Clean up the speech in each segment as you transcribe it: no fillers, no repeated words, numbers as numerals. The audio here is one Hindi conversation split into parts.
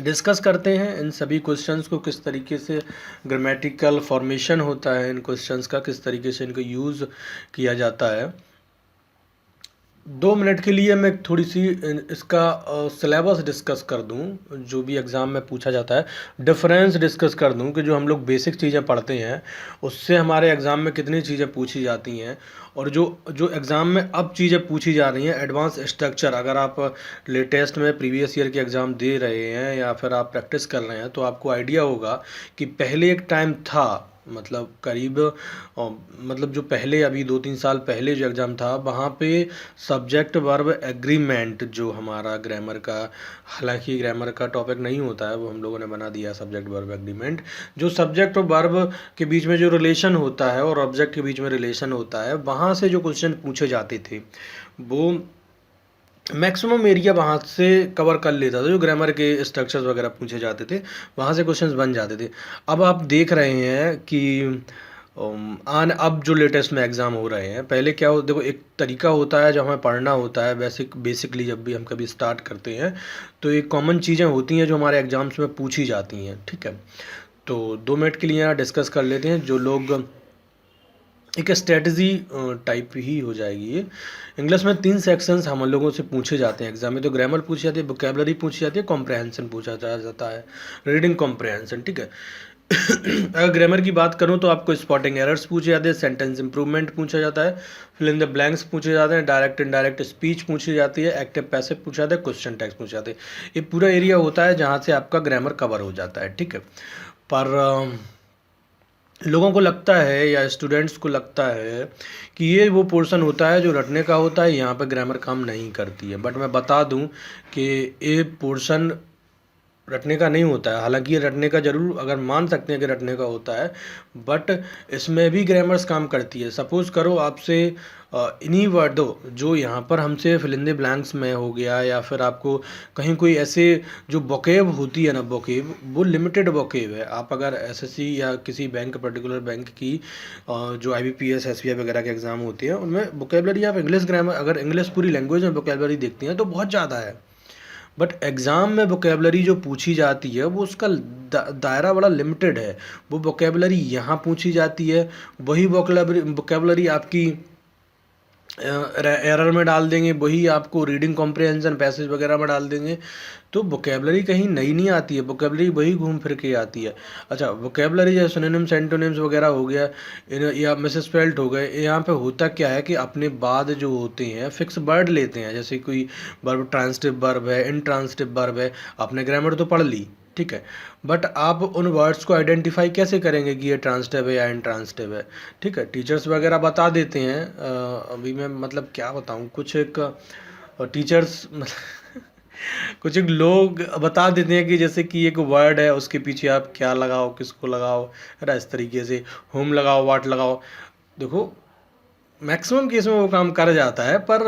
डिस्कस करते हैं इन सभी क्वेश्चंस को, किस तरीके से ग्रामेटिकल फॉर्मेशन होता है इन क्वेश्चंस का, किस तरीके से इनको यूज़ किया जाता है। 2 मिनट के लिए मैं थोड़ी सी इसका सिलेबस डिस्कस कर दूं, जो भी एग्ज़ाम में पूछा जाता है। डिफरेंस डिस्कस कर दूं कि जो हम लोग बेसिक चीज़ें पढ़ते हैं उससे हमारे एग्ज़ाम में कितनी चीज़ें पूछी जाती हैं, और जो जो एग्ज़ाम में अब चीज़ें पूछी जा रही हैं एडवांस स्ट्रक्चर। अगर आप लेटेस्ट में प्रीवियस ईयर के एग्ज़ाम दे रहे हैं या फिर आप प्रैक्टिस कर रहे हैं तो आपको आइडिया होगा कि पहले एक टाइम था, मतलब करीब मतलब जो पहले अभी 2-3 साल पहले जो एग्ज़ाम था वहाँ पे सब्जेक्ट वर्ब एग्रीमेंट जो हमारा ग्रामर का, हालांकि ग्रामर का टॉपिक नहीं होता है, वो हम लोगों ने बना दिया सब्जेक्ट वर्ब एग्रीमेंट। जो सब्जेक्ट और वर्ब के बीच में जो रिलेशन होता है और ऑब्जेक्ट के बीच में रिलेशन होता है, वहाँ से जो क्वेश्चन पूछे जाते थे वो मैक्सिमम एरिया वहाँ से कवर कर लेता था। जो ग्रामर के स्ट्रक्चर्स वगैरह पूछे जाते थे वहाँ से क्वेश्चंस बन जाते थे। अब आप देख रहे हैं कि अब जो लेटेस्ट में एग्ज़ाम हो रहे हैं, पहले क्या हो, देखो एक तरीका होता है जो हमें पढ़ना होता है। बेसिकली जब भी हम कभी स्टार्ट करते हैं तो एक कॉमन चीज़ें होती हैं जो हमारे एग्ज़ाम्स में पूछी जाती हैं, ठीक है। तो 2 मिनट के लिए यहाँ डिस्कस कर लेते हैं। जो लोग एक स्ट्रेटजी टाइप ही हो जाएगी ये। इंग्लिश में 3 सेक्शंस हम लोगों से पूछे जाते हैं एग्जाम में। तो ग्रामर पूछी जाती है, वोकैबुलरी पूछी जाती है, कॉम्प्रहेंशन पूछा जाता है, रीडिंग कॉम्प्रहेंशन, ठीक है। अगर ग्रामर की बात करूं तो आपको स्पॉटिंग एरर्स पूछे जाते हैं, सेंटेंस इंप्रूवमेंट पूछा जाता है, फिल इन द ब्लैंक्स पूछे जाते हैं, डायरेक्ट इनडायरेक्ट स्पीच पूछी जाती है, एक्टिव पैसिव पूछा जाता है, क्वेश्चन टैग्स पूछे जाते हैं। ये पूरा एरिया होता है जहाँ से आपका ग्रामर कवर हो जाता है, ठीक है। पर लोगों को लगता है या स्टूडेंट्स को लगता है कि ये वो पोर्शन होता है जो रटने का होता है, यहाँ पे ग्रामर काम नहीं करती है। बट मैं बता दूं कि ये पोर्शन रटने का नहीं होता है। हालांकि ये रटने का ज़रूर, अगर मान सकते हैं कि रटने का होता है, बट इसमें भी ग्रामर्स काम करती है। सपोज़ करो आपसे इन्हीं वर्डों जो यहाँ पर हमसे फिल इन द ब्लैंक्स में हो गया, या फिर आपको कहीं कोई ऐसे जो वोकैब होती है ना, वोकैब वो लिमिटेड वोकैब है। आप अगर एसएससी या किसी बैंक, पर्टिकुलर बैंक की जो आईबीपीएस एसबीआई वगैरह के एग्ज़ाम होते हैं उनमें वोकैबुलरी, आप इंग्लिश ग्रामर, अगर इंग्लिश पूरी लैंग्वेज में वोकैबुलरी देखती हैं तो बहुत ज़्यादा है। बट एग्ज़ाम में वोकैबुलरी जो पूछी जाती है वो उसका दायरा बड़ा लिमिटेड है। वो वोकैबुलरी यहाँ पूछी जाती है, वही वोकैबुलरी आपकी एरर में डाल देंगे, वही आपको रीडिंग कॉम्प्रिहेंशन पैसेज वगैरह में डाल देंगे। तो वोकैबुलरी कहीं नई नहीं आती है, वोकैबुलरी वही घूम फिर के आती है। अच्छा, वोकैबुलरी जैसे सिनोनिम्स, एंटोनिम्स वगैरह हो गया या मिसस्पेल्ड हो गए, यहाँ पे होता क्या है कि अपने बाद जो होते हैं फिक्स वर्ड लेते हैं। जैसे कोई वर्ब ट्रांसिटिव वर्ब है, इनट्रांसिटिव वर्ब है, आपने ग्रामर तो पढ़ ली, ठीक है, बट आप उन वर्ड्स को आइडेंटिफाई कैसे करेंगे कि ये ट्रांसिटिव है या इनट्रांसिटिव है, ठीक है। टीचर्स वगैरह बता देते हैं। अभी मैं मतलब क्या बताऊँ, कुछ एक टीचर्स कुछ एक लोग बता देते हैं कि जैसे कि एक वर्ड है उसके पीछे आप क्या लगाओ, किसको लगाओ, है ना, इस तरीके से होम लगाओ, वाट लगाओ। देखो मैक्सिमम केस में वो काम कर जाता है, पर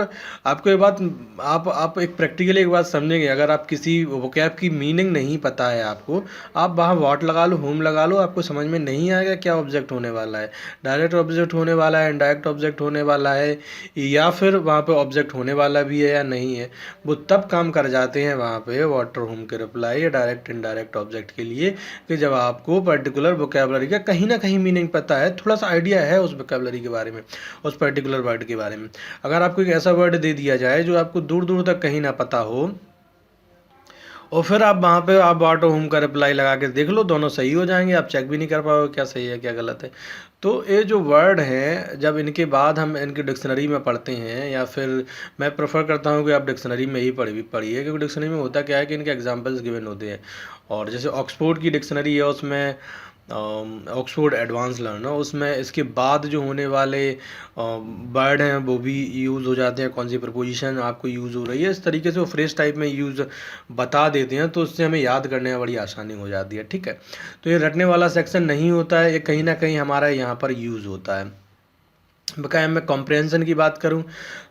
आपको ये बात, आप एक प्रैक्टिकली एक बात समझेंगे। अगर आप किसी वोकैब की मीनिंग नहीं पता है आपको, आप वहाँ व्हाट लगा लो, होम लगा लो, आपको समझ में नहीं आएगा क्या ऑब्जेक्ट होने वाला है, डायरेक्ट ऑब्जेक्ट होने वाला है, इनडायरेक्ट ऑब्जेक्ट होने वाला है, या फिर वहाँ पे ऑब्जेक्ट होने वाला भी है या नहीं है। वो तब काम कर जाते हैं वहाँ पे वाटर होम के रिप्लाई या डायरेक्ट इनडायरेक्ट ऑब्जेक्ट के लिए, कि जब आपको पर्टिकुलर वोकैबुलरी का कहीं ना कहीं मीनिंग पता है, थोड़ा सा आइडिया है उस वोकैबुलरी के बारे में, उस पर्टिकुलर वर्ड के बारे में। अगर आपको एक ऐसा वर्ड दे दिया जाए जो आपको दूर दूर तक कहीं ना पता हो, और फिर आप वहाँ पे आप वाटर होम का रिप्लाई लगा के देख लो, दोनों सही हो जाएंगे, आप चेक भी नहीं कर पाओगे क्या सही है क्या गलत है। तो ये जो वर्ड हैं, जब इनके बाद हम इनके डिक्शनरी में पढ़ते हैं, या फिर मैं प्रेफर करता हूँ कि आप डिक्शनरी में ही पढ़िए, क्योंकि डिक्शनरी में होता क्या है कि इनके एग्जाम्पल्स गिवन होते हैं। और जैसे ऑक्सफोर्ड की डिक्शनरी है, उसमें ऑक्सफोर्ड एडवांस लर्नर, उसमें इसके बाद जो होने वाले वर्ड हैं वो भी यूज़ हो जाते हैं, कौन सी प्रपोजिशन आपको यूज़ हो रही है, इस तरीके से वो फ्रेज टाइप में यूज़ बता देते हैं, तो उससे हमें याद करने में बड़ी आसानी हो जाती है, ठीक है। तो ये रटने वाला सेक्शन नहीं होता है, ये कहीं ना कहीं हमारा यहाँ पर यूज़ होता है। बकाया मैं कॉम्प्रहेंशन की बात करूँ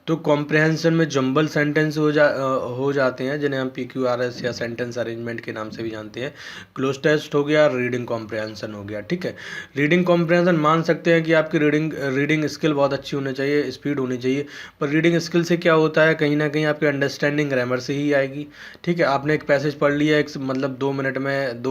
तो कॉम्प्रहेंशन में जंबल सेंटेंस हो जाते हैं, जिन्हें हम PQRS या सेंटेंस अरेंजमेंट के नाम से भी जानते हैं। क्लोज टेस्ट हो गया, रीडिंग कॉम्प्रहेंशन हो गया, ठीक है। रीडिंग कॉम्प्रहेंशन मान सकते हैं कि आपकी रीडिंग स्किल बहुत अच्छी होनी चाहिए, स्पीड होनी चाहिए, पर रीडिंग स्किल से क्या होता है, कहीं ना कहीं आपकी अंडरस्टैंडिंग ग्रामर से ही आएगी, ठीक है। आपने एक पैसेज पढ़ लिया, एक मतलब 2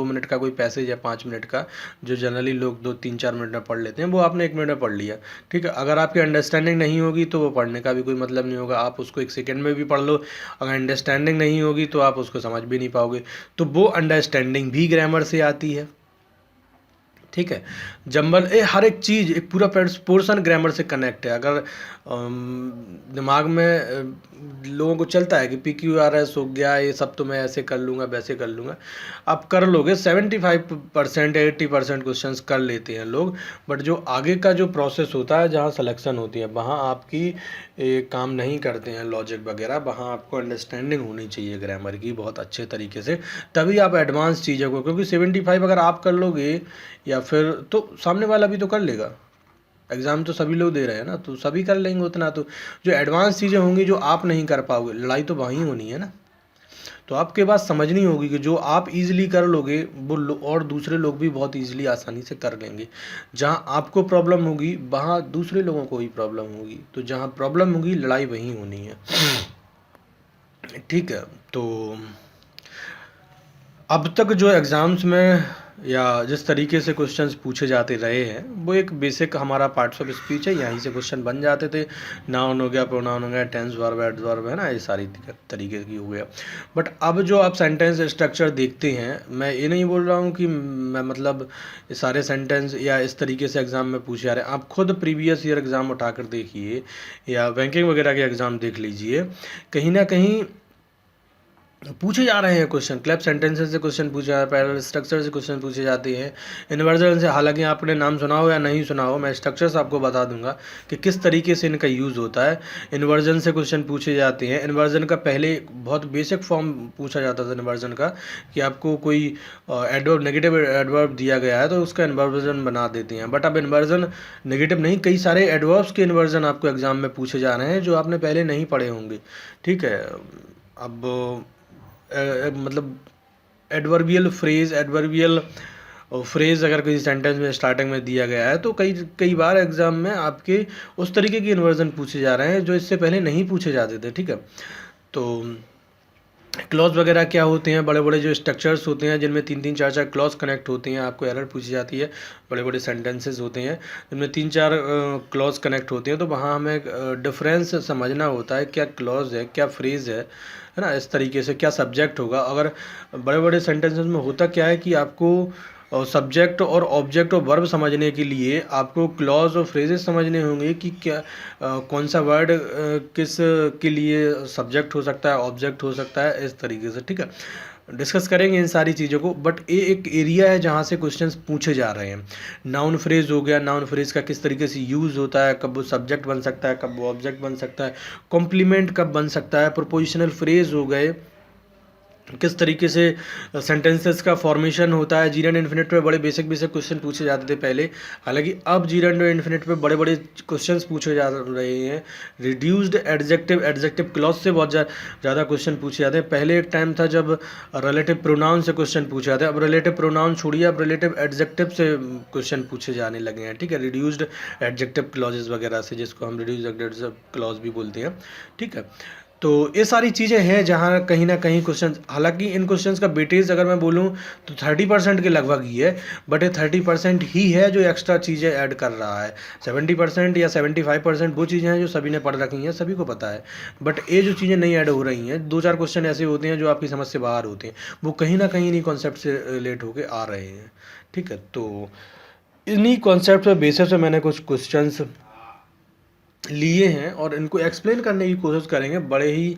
मिनट का कोई पैसेज या 5 मिनट का, जो जनरली लोग 2-3-4 मिनट में पढ़ लेते हैं, वो आपने 1 मिनट में पढ़ लिया, ठीक है। अगर आपकी अंडरस्टैंडिंग नहीं होगी तो वो पढ़ने का भी कोई मतलब नहीं होगा। आप उसको 1 सेकेंड में भी पढ़ लो, अगर अंडरस्टैंडिंग नहीं होगी तो आप उसको समझ भी नहीं पाओगे। तो वो अंडरस्टैंडिंग भी ग्रामर से आती है, ठीक है। जंबल हर एक चीज़, एक पूरा पोर्शन ग्रामर से कनेक्ट है। अगर दिमाग में लोगों को चलता है कि PQRS हो गया, ये सब तो मैं ऐसे कर लूँगा, वैसे कर लूँगा, आप कर लोगे 75% 80% क्वेश्चंस कर लेते हैं लोग, बट जो आगे का जो प्रोसेस होता है, जहाँ सिलेक्शन होती है, वहाँ आपकी काम नहीं करते हैं लॉजिक वगैरह, वहाँ आपको अंडरस्टैंडिंग होनी चाहिए ग्रामर की बहुत अच्छे तरीके से, तभी आप एडवांस चीज़ों को, क्योंकि 75 अगर आप कर लोगे या फिर तो सामने वाला भी तो कर लेगा। एग्ज़ाम तो सभी लोग दे रहे हैं ना, तो सभी कर लेंगे उतना। तो जो एडवांस चीज़ें होंगी जो आप नहीं कर पाओगे, लड़ाई तो वहीं होनी है ना। तो आपके पास समझनी होगी कि जो आप इजीली कर लोगे वो और दूसरे लोग भी बहुत इजीली आसानी से कर लेंगे। जहाँ आपको प्रॉब्लम होगी वहाँ दूसरे लोगों को ही प्रॉब्लम होगी, तो जहाँ प्रॉब्लम होगी लड़ाई वहीं होनी है, ठीक है। तो अब तक जो एग्ज़ाम्स में या जिस तरीके से क्वेश्चंस पूछे जाते रहे हैं, वो एक बेसिक हमारा पार्ट्स ऑफ स्पीच है, यहीं से क्वेश्चन बन जाते थे। नाउन हो गया, प्रोनाउन हो गया, टेंस वर्ब एडवर्ब है ना, ये सारी तरीके की हो गया। बट अब जो आप सेंटेंस स्ट्रक्चर देखते हैं, मैं ये नहीं बोल रहा हूँ कि मैं मतलब सारे सेंटेंस या इस तरीके से एग्ज़ाम में पूछे जा रहे हैं। आप खुद प्रीवियस ईयर एग्ज़ाम उठाकर देखिए या बैंकिंग वगैरह के एग्ज़ाम देख लीजिए, कहीं ना कहीं पूछे जा रहे हैं क्वेश्चन। क्लैप सेंटेंसेस से क्वेश्चन पूछे जा रहे हैं, पैरेलल स्ट्रक्चर से क्वेश्चन पूछे जाते हैं, इन्वर्जन से, हालांकि आपने नाम सुना हो या नहीं सुना हो, मैं स्ट्रक्चर्स आपको बता दूंगा कि किस तरीके से इनका यूज़ होता है। इन्वर्जन से क्वेश्चन पूछे जाते हैं। इन्वर्जन का पहले बहुत बेसिक फॉर्म पूछा जाता था इन्वर्जन का, कि आपको कोई एडवर्ब, नेगेटिव एडवर्ब दिया गया है तो उसका इन्वर्जन बना देते हैं। बट अब इन्वर्जन नेगेटिव नहीं, कई सारे एडवर्ब्स के इन्वर्जन आपको एग्जाम में पूछे जा रहे हैं जो आपने पहले नहीं पढ़े होंगे, ठीक है। अब मतलब एडवर्बियल फ्रेज अगर किसी सेंटेंस में स्टार्टिंग में दिया गया है, तो कई कई बार एग्जाम में आपके उस तरीके की इन्वर्जन पूछे जा रहे हैं जो इससे पहले नहीं पूछे जाते थे, ठीक है। तो क्लॉज वगैरह क्या होते हैं, बड़े बड़े जो स्ट्रक्चर्स होते हैं जिनमें 3-3 4-4 क्लॉज कनेक्ट होते हैं, आपको एरर पूछी जाती है। बड़े बड़े सेंटेंसेस होते हैं जिनमें 3-4 क्लॉज कनेक्ट होते हैं, तो वहाँ हमें डिफरेंस समझना होता है, क्या क्लॉज है, क्या फ्रेज है ना, इस तरीके से क्या सब्जेक्ट होगा। अगर बड़े बड़े सेंटेंसेस में होता क्या है कि आपको सब्जेक्ट और ऑब्जेक्ट और वर्ब समझने के लिए आपको क्लॉज और फ्रेजेस समझने होंगे कि क्या कौन सा वर्ड किस के लिए सब्जेक्ट हो सकता है, ऑब्जेक्ट हो सकता है, इस तरीके से, ठीक है। डिस्कस करेंगे इन सारी चीज़ों को, बट ये एक एरिया है जहाँ से क्वेश्चंस पूछे जा रहे हैं। नाउन फ्रेज हो गया, नाउन फ्रेज का किस तरीके से यूज़ होता है, कब वो सब्जेक्ट बन सकता है, कब वो ऑब्जेक्ट बन सकता है, कॉम्प्लीमेंट कब बन सकता है, प्रोपोजिशनल फ्रेज हो गए, किस तरीके से सेंटेंसेस का फॉर्मेशन होता है। जीरो एंड इन्फिनिट पे बड़े बेसिक क्वेश्चन पूछे जाते थे पहले, हालांकि अब जीरो एंड इन्फिनिट पे बड़े बड़े क्वेश्चंस पूछे जा रहे हैं। रिड्यूस्ड एडजेक्टिव क्लॉज से बहुत ज़्यादा क्वेश्चन पूछे जाते हैं। पहले एक टाइम था जब रिलेटिव प्रोनाउन से क्वेश्चन पूछे जाते हैं, अब रिलेटिव प्रोनाउन छोड़िए, अब रिलेटिव एडजेक्टिव से क्वेश्चन पूछे जाने लगे हैं, ठीक है। रिड्यूस्ड एडजेक्टिव क्लॉजेज वगैरह से, जिसको हम रिड्यूस्ड एडजेक्टिव क्लॉज भी बोलते हैं, ठीक है। तो ये सारी चीज़ें हैं जहाँ कहीं ना कहीं क्वेश्चन, हालांकि इन क्वेश्चंस का वेटेज अगर मैं बोलूँ तो 30% के लगभग ही है, बट ये 30% ही है जो एक्स्ट्रा चीज़ें ऐड कर रहा है। 70% या 75% वो चीज़ें हैं जो सभी ने पढ़ रखी हैं, सभी को पता है, बट ये जो चीज़ें नहीं ऐड हो रही हैं, 2-4 क्वेश्चन ऐसे होते हैं जो आपकी समझ से बाहर होते हैं, वो कहीं ना कहीं इन्हीं कॉन्सेप्ट से रिलेट होकर आ रहे हैं, ठीक है। तो इन्हीं कॉन्सेप्ट पर बेसिस पे मैंने कुछ क्वेश्चंस लिए हैं और इनको एक्सप्लेन करने की कोशिश करेंगे बड़े ही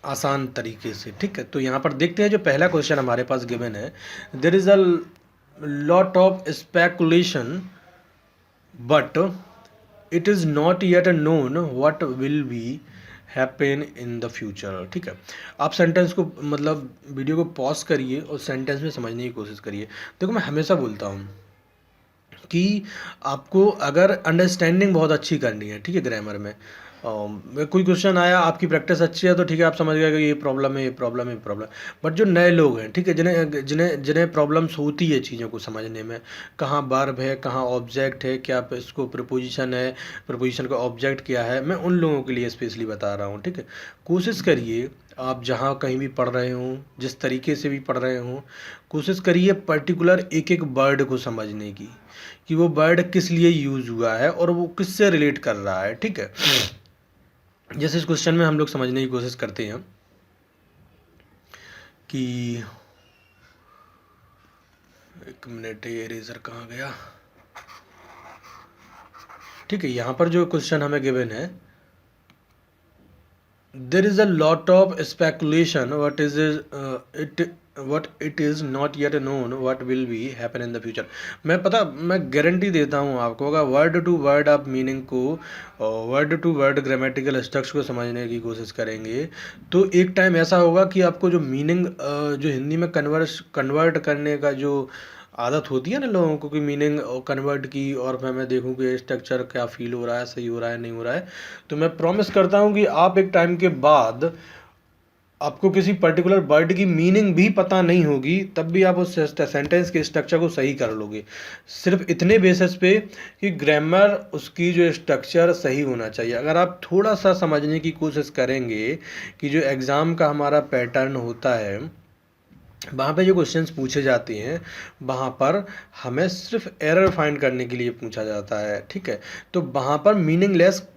आसान तरीके से, ठीक है। तो यहाँ पर देखते हैं, जो पहला क्वेश्चन हमारे पास गिवन है, there is a lot of speculation but it is not yet known what will be happen in the future, ठीक है। आप सेंटेंस को, मतलब वीडियो को पॉज करिए और सेंटेंस में समझने की कोशिश करिए। देखो, मैं हमेशा बोलता हूँ कि आपको अगर अंडरस्टैंडिंग बहुत अच्छी करनी है, ठीक है, ग्रामर में कोई क्वेश्चन आया, आपकी प्रैक्टिस अच्छी है तो ठीक है, आप समझ गए कि ये प्रॉब्लम है, ये प्रॉब्लम है, ये प्रॉब्लम। बट जो नए लोग हैं, ठीक है, जिन्हें जिन्हें जिन्हें प्रॉब्लम्स होती है चीज़ों को समझने में, कहाँ वर्ब है, कहाँ ऑब्जेक्ट है, क्या इसको प्रीपोजिशन है, प्रीपोजिशन का ऑब्जेक्ट क्या है, मैं उन लोगों के लिए स्पेशली बता रहा हूँ, ठीक है। कोशिश करिए आप जहाँ कहीं भी पढ़ रहे हों, जिस तरीके से भी पढ़ रहे हों, कोशिश करिए पर्टिकुलर एक एक वर्ड को समझने की, कि वो वर्ड किस लिए यूज़ हुआ है और वो किससे रिलेट कर रहा है, ठीक है। जैसे इस क्वेश्चन में हम लोग समझने की कोशिश करते हैं कि एक मिनट, ये इरेजर कहाँ गया, ठीक है। यहाँ पर जो क्वेश्चन हमें गिवन है, there is a lot of speculation what it is not yet known what will be happen in the future। मैं गारंटी देता हूँ आपको, अगर वर्ड टू वर्ड आप मीनिंग को, word to word grammatical structure को समझने की कोशिश करेंगे तो एक टाइम ऐसा होगा कि आपको जो मीनिंग जो हिंदी में कन्वर्ट करने का जो आदत होती है ना लोगों को, कि मीनिंग कन्वर्ट की और मैं देखूं कि स्ट्रक्चर क्या फील हो रहा है, सही हो रहा है, नहीं हो रहा है, तो मैं प्रॉमिस करता हूं कि आप एक टाइम के बाद आपको किसी पर्टिकुलर वर्ड की मीनिंग भी पता नहीं होगी, तब भी आप उस सेंटेंस के स्ट्रक्चर को सही कर लोगे, सिर्फ इतने बेसिस पे कि ग्रामर उसकी जो स्ट्रक्चर सही होना चाहिए। अगर आप थोड़ा सा समझने की कोशिश करेंगे कि जो एग्ज़ाम का हमारा पैटर्न होता है, वहाँ पे जो क्वेश्चंस पूछे जाते हैं, वहाँ पर हमें सिर्फ एरर फाइंड करने के लिए पूछा जाता है, ठीक है। तो वहाँ पर मीनिंगलेस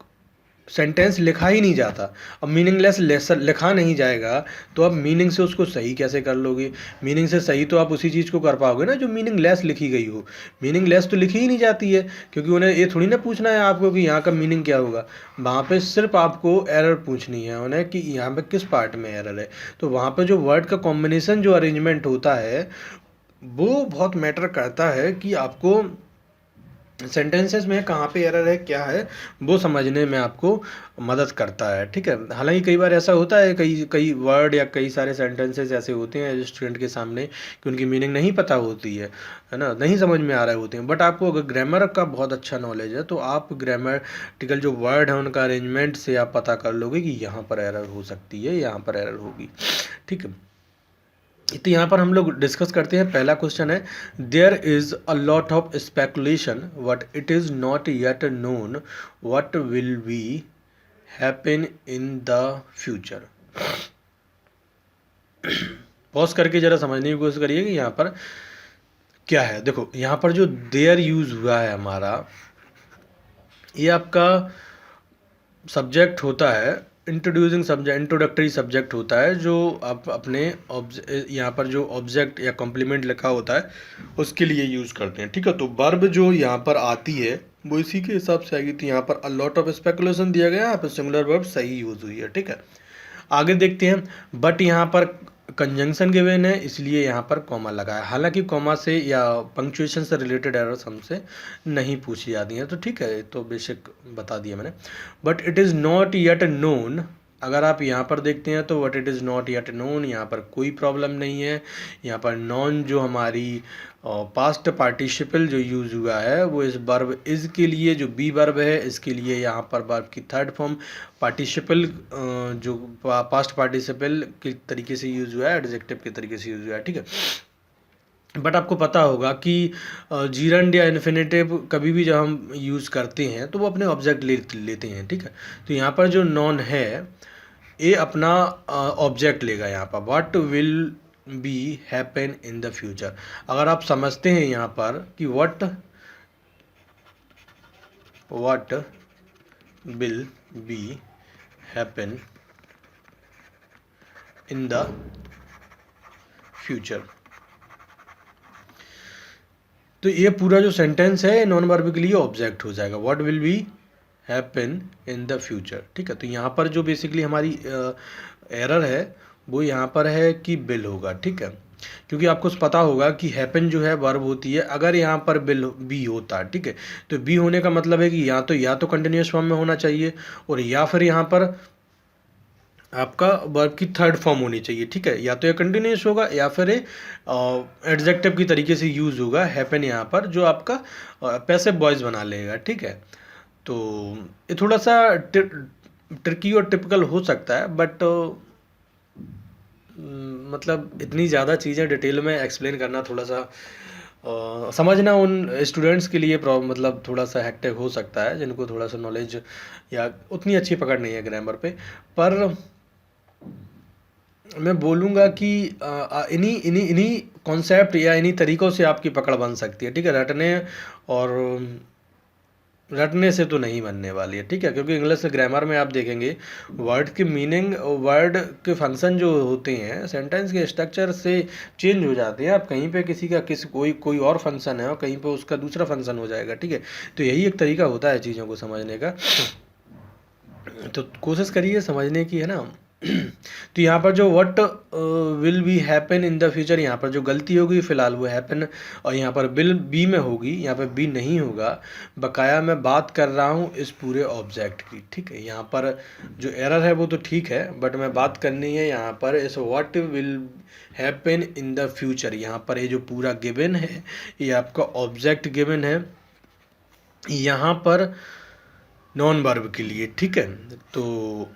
सेंटेंस लिखा ही नहीं जाता। अब मीनिंगलेस लिखा नहीं जाएगा तो आप मीनिंग से उसको सही कैसे कर लोगे? मीनिंग से सही तो आप उसी चीज़ को कर पाओगे ना जो मीनिंगलेस लिखी गई हो। मीनिंगलेस तो लिखी ही नहीं जाती है, क्योंकि उन्हें ये थोड़ी ना पूछना है आपको कि यहाँ का मीनिंग क्या होगा। वहाँ पे सिर्फ आपको एरर पूछनी है उन्हें कि यहाँ पे किस पार्ट में एरर है। तो वहाँ पे जो वर्ड का कॉम्बिनेशन, जो अरेंजमेंट होता है, वो बहुत मैटर करता है कि आपको सेंटेंसेस में कहाँ पे एरर है, क्या है, वो समझने में आपको मदद करता है, ठीक है। हालांकि कई बार ऐसा होता है, कई वर्ड या कई सारे सेंटेंसेस ऐसे होते हैं स्टूडेंट के सामने कि उनकी मीनिंग नहीं पता होती है ना, नहीं समझ में आ रहे होते हैं। बट आपको अगर ग्रामर का बहुत अच्छा नॉलेज है तो आप ग्रामेटिकल जो वर्ड है उनका अरेंजमेंट से आप पता कर लोगे कि यहाँ पर एरर हो सकती है, यहाँ पर एरर होगी, ठीक है। तो यहाँ पर हम लोग डिस्कस करते हैं। पहला क्वेश्चन है, there is a lot of speculation but it is not yet known what will be happen in the future. Pause करके जरा समझने की कोशिश करिए कि यहाँ पर क्या है। देखो यहाँ पर जो देयर यूज हुआ है हमारा, ये आपका सब्जेक्ट होता है, इंट्रोड्यूसिंग सब्जेक्ट, इंट्रोडक्टरी सब्जेक्ट होता है, जो आप अपने यहाँ पर जो ऑब्जेक्ट या कॉम्प्लीमेंट लिखा होता है उसके लिए यूज़ करते हैं, ठीक है। तो वर्ब जो यहाँ पर आती है वो इसी के हिसाब से आएगी। तो यहाँ पर अ लॉट ऑफ स्पेकुलेशन दिया गया है, यहाँ पर सिंगुलर वर्ब सही यूज़ हुई है, ठीक है। आगे देखते हैं, बट यहाँ पर कंजंक्शन गिवन है इसलिए यहाँ पर कॉमा लगा है। हालांकि कॉमा से या पंक्चुएशन से रिलेटेड एरर्स हमसे नहीं पूछी जाती हैं, तो ठीक है, तो बेसिक बता दिया मैंने। But it is not yet known, अगर आप यहाँ पर देखते हैं तो what it is not yet known, यहाँ पर कोई प्रॉब्लम नहीं है। यहाँ पर नॉन जो हमारी पास्ट पार्टिसिपल जो यूज़ हुआ है वो इस वर्ब इज़ के लिए, जो बी वर्ब है इसके लिए यहाँ पर वर्ब की थर्ड फॉर्म पार्टिसिपल जो पास्ट पार्टिसिपल के तरीके से यूज़ हुआ है, एडजेक्टिव के तरीके से यूज़ हुआ है, ठीक है। बट आपको पता होगा कि जीरंड या इन्फिनेटिव कभी भी जब हम यूज़ करते हैं तो वो अपने ऑब्जेक्ट लेते हैं, ठीक है। तो यहाँ पर जो नॉन है ये अपना ऑब्जेक्ट लेगा यहाँ पर, what will be happen in the future. अगर आप समझते हैं यहाँ पर कि what will be happen in the future, तो ये पूरा जो सेंटेंस है नॉन वर्ब के लिए ऑब्जेक्ट हो जाएगा, what will be happen in the future, ठीक है। तो यहाँ पर जो बेसिकली हमारी एरर है वो यहाँ पर है कि बिल होगा, ठीक है। क्योंकि आपको पता होगा कि हैपन जो है वर्ब होती है, अगर यहाँ पर बिल बी होता है, ठीक है, तो बी होने का मतलब है कि या तो कंटिन्यूस फॉर्म में होना चाहिए और या फिर यहाँ पर आपका वर्ब की थर्ड फॉर्म होनी चाहिए, ठीक है। या तो ये कंटिन्यूस होगा या फिर ये एडजेक्टिव की तरीके से यूज़ होगा हैपन यहाँ पर, जो आपका पैसिव वॉइस बना लेगा, ठीक है। तो ये थोड़ा सा ट्रिकी और टिपिकल हो सकता है, बट मतलब इतनी ज़्यादा चीज़ें डिटेल में एक्सप्लेन करना थोड़ा सा समझना उन स्टूडेंट्स के लिए मतलब थोड़ा सा हेक्टिक हो सकता है, जिनको थोड़ा सा नॉलेज या उतनी अच्छी पकड़ नहीं है ग्रामर पे। पर मैं बोलूँगा कि इन्हीं इन्हीं इन्हीं कॉन्सेप्ट या इन्हीं तरीक़ों से आपकी पकड़ बन सकती है, ठीक है। रटने से तो नहीं बनने वाली है, ठीक है। क्योंकि इंग्लिश ग्रामर में आप देखेंगे वर्ड की मीनिंग, वर्ड के फंक्शन जो होते हैं सेंटेंस के स्ट्रक्चर से चेंज हो जाते हैं। आप कहीं पे किसी का कोई और फंक्शन है और कहीं पे उसका दूसरा फंक्शन हो जाएगा, ठीक है। तो यही एक तरीका होता है चीज़ों को समझने का। तो कोशिश करिए समझने की, है ना। तो यहाँ पर जो what will be happen in the future, यहाँ पर जो गलती होगी फिलहाल वो हैपन, और यहाँ पर विल बी में होगी, यहाँ पर बी नहीं होगा। बकाया मैं बात कर रहा हूँ इस पूरे ऑब्जेक्ट की, ठीक है। यहाँ पर जो एरर है वो तो ठीक है, बट मैं बात करनी है यहाँ पर इस what will happen in the future. यहाँ पर ये जो पूरा गिवन है ये आपका ऑब्जेक्ट गिवन है यहाँ पर नॉन वर्ब के लिए, ठीक है। तो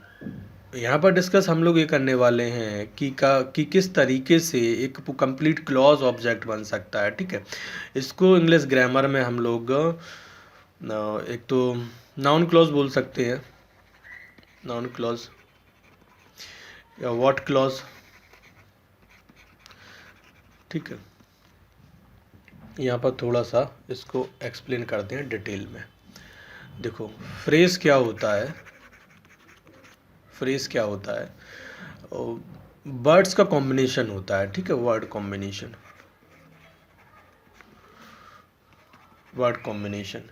यहाँ पर डिस्कस हम लोग ये करने वाले हैं कि किस तरीके से एक कंप्लीट क्लॉज ऑब्जेक्ट बन सकता है, ठीक है। इसको इंग्लिश ग्रामर में हम लोग एक तो नाउन क्लॉज बोल सकते हैं, नाउन क्लॉज या व्हाट क्लॉज, ठीक है। यहाँ पर थोड़ा सा इसको एक्सप्लेन करते हैं डिटेल में। देखो फ्रेज क्या होता है, फ्रेज क्या होता है, वर्ड्स का कॉम्बिनेशन होता है, ठीक है। Word combination, word combination,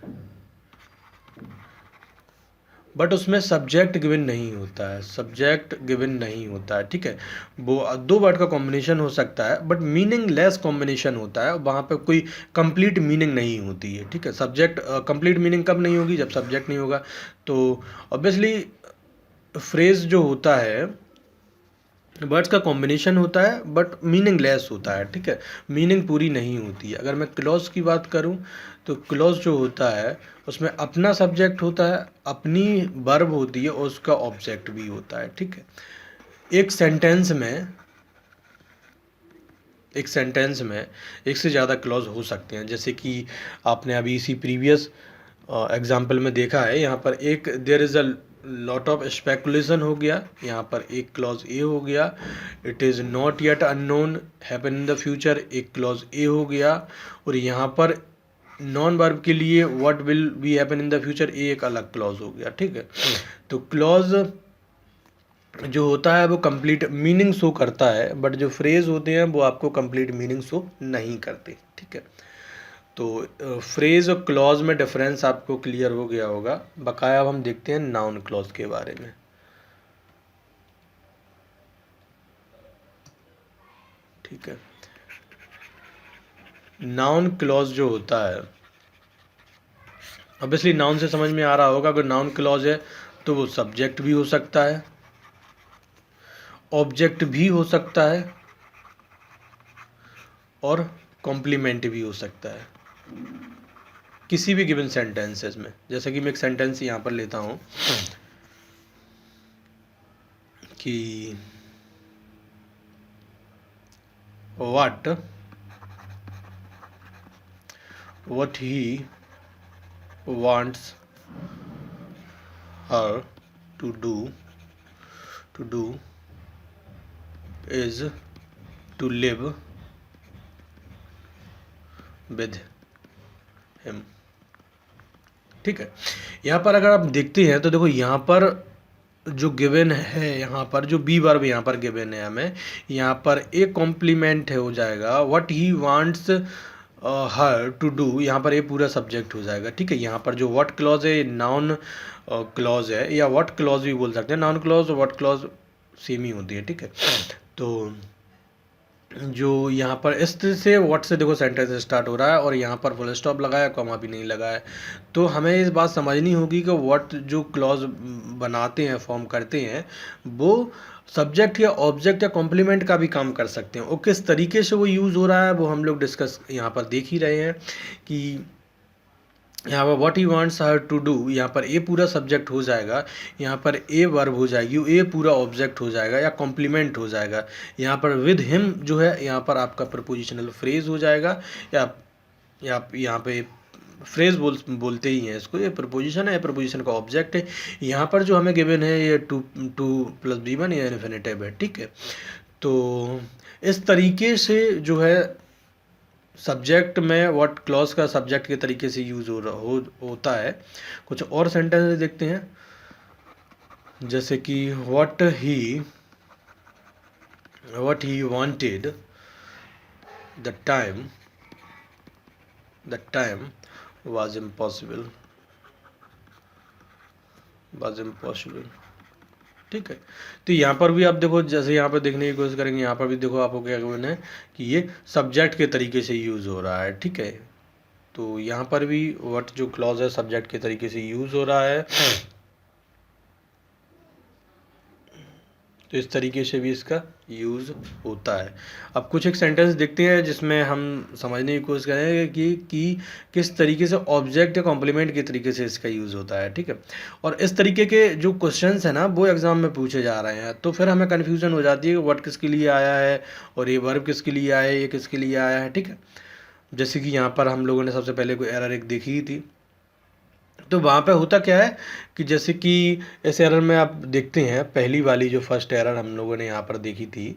but उसमें सब्जेक्ट गिवन नहीं होता है, सब्जेक्ट गिवन नहीं होता है, ठीक है। वो दो वर्ड का कॉम्बिनेशन हो सकता है बट मीनिंग लेस कॉम्बिनेशन होता है, वहाँ पे कोई कंप्लीट मीनिंग नहीं होती है, ठीक है। सब्जेक्ट कंप्लीट मीनिंग कब नहीं होगी, जब सब्जेक्ट नहीं होगा। तो ऑब्वियसली फ्रेज जो होता है वर्ड्स का कॉम्बिनेशन होता है बट मीनिंग लेस होता है, ठीक है। मीनिंग पूरी नहीं होती है। अगर मैं क्लॉज की बात करूं तो क्लॉज जो होता है उसमें अपना सब्जेक्ट होता है, अपनी वर्ब होती है और उसका ऑब्जेक्ट भी होता है, ठीक है। एक सेंटेंस में एक से ज़्यादा क्लॉज हो सकते हैं, जैसे कि आपने अभी इसी प्रीवियस एग्जाम्पल में देखा है। यहाँ पर एक there is a lot of speculation हो गया, यहाँ पर एक क्लॉज ए हो गया। It is not yet unknown happen in the future, एक क्लॉज ए हो गया। और यहाँ पर नॉन वर्ब के लिए what will be happen in the future, a एक अलग क्लॉज हो गया, ठीक है। तो क्लॉज जो होता है वो कंप्लीट मीनिंग शो करता है, बट जो फ्रेज होते हैं वो आपको कंप्लीट मीनिंग शो नहीं करते, ठीक है। तो फ्रेज और क्लॉज में डिफरेंस आपको क्लियर हो गया होगा। बकाया अब हम देखते हैं नाउन क्लॉज के बारे में, ठीक है। नाउन क्लॉज जो होता है, ऑब्वियसली नाउन से समझ में आ रहा होगा, अगर नाउन क्लॉज है तो वो सब्जेक्ट भी हो सकता है, ऑब्जेक्ट भी हो सकता है और कॉम्प्लीमेंट भी हो सकता है किसी भी गिवन सेंटेंसेस में। जैसे कि मैं एक सेंटेंस यहाँ पर लेता हूँ कि what he wants her to do is to live with him, ठीक है। यहाँ पर अगर आप देखते हैं तो देखो यहाँ पर जो गिवन है, यहाँ पर जो बी वर्ब यहाँ पर गिवन है हमें, यहाँ पर एक कॉम्प्लीमेंट है हो जाएगा what he wants her to do, यहाँ पर ये पूरा सब्जेक्ट हो जाएगा, ठीक है। यहाँ पर जो व्हाट क्लॉज है नाउन क्लॉज है, या व्हाट क्लॉज भी बोल सकते हैं। नाउन क्लॉज और व्हाट क्लॉज सेम ही होती है, ठीक है। तो जो यहाँ पर इस तरह से व्हाट से देखो सेंटेंस स्टार्ट हो रहा है और यहाँ पर फुल स्टॉप लगाया, कॉमा भी नहीं लगाया। तो हमें इस बात समझनी होगी कि व्हाट जो क्लॉज बनाते हैं, फॉर्म करते हैं, वो सब्जेक्ट या ऑब्जेक्ट या कॉम्प्लीमेंट का भी काम कर सकते हैं, और किस तरीके से वो यूज़ हो रहा है वो हम लोग डिस्कस यहाँ पर देख ही रहे हैं कि यहाँ पर what he wants her to do, यहाँ पर ए पूरा सब्जेक्ट हो जाएगा, यहाँ पर ए वर्ब हो जाएगी, ए पूरा ऑब्जेक्ट हो जाएगा या कॉम्प्लीमेंट हो जाएगा। यहाँ पर विद हिम जो है यहाँ पर आपका प्रपोजिशनल फ्रेज हो जाएगा, या यहाँ पे फ्रेज बोलते ही हैं इसको, ये प्रपोजिशन है, प्रपोजिशन का ऑब्जेक्ट है। यहाँ पर जो हमें गिवन है ये टू प्लस बी वन, ये इन्फिनेटिव है, ठीक है। तो इस तरीके से जो है सब्जेक्ट में व्हाट क्लॉज का सब्जेक्ट के तरीके से यूज होता है। कुछ और सेंटेंस देखते हैं, जैसे कि what he wanted the time was impossible, ठीक है। तो यहाँ पर भी आप देखो, जैसे यहाँ पर देखने की कोशिश करेंगे, यहाँ पर भी देखो आपको क्या कहना है कि ये सब्जेक्ट के तरीके से यूज़ हो रहा है, ठीक है। तो यहाँ पर भी व्हाट जो क्लॉज है सब्जेक्ट के तरीके से यूज़ हो रहा है, तो इस तरीके से भी इसका यूज़ होता है। अब कुछ एक सेंटेंस देखते हैं जिसमें हम समझने की कोशिश करेंगे कि किस तरीके से ऑब्जेक्ट या कॉम्प्लीमेंट के तरीके से इसका यूज़ होता है, ठीक है। और इस तरीके के जो क्वेश्चंस हैं ना वो एग्जाम में पूछे जा रहे हैं, तो फिर हमें कन्फ्यूज़न हो जाती है कि व्हाट किसके लिए आया है और ये वर्ब किसके लिए आया है, ये किसके लिए आया है, ठीक है। जैसे कि यहाँ पर हम लोगों ने सबसे पहले कोई एरर एक देखी थी, तो वहाँ पे होता क्या है कि जैसे कि इस एरर में आप देखते हैं, पहली वाली जो फर्स्ट एरर हम लोगों ने यहाँ पर देखी थी,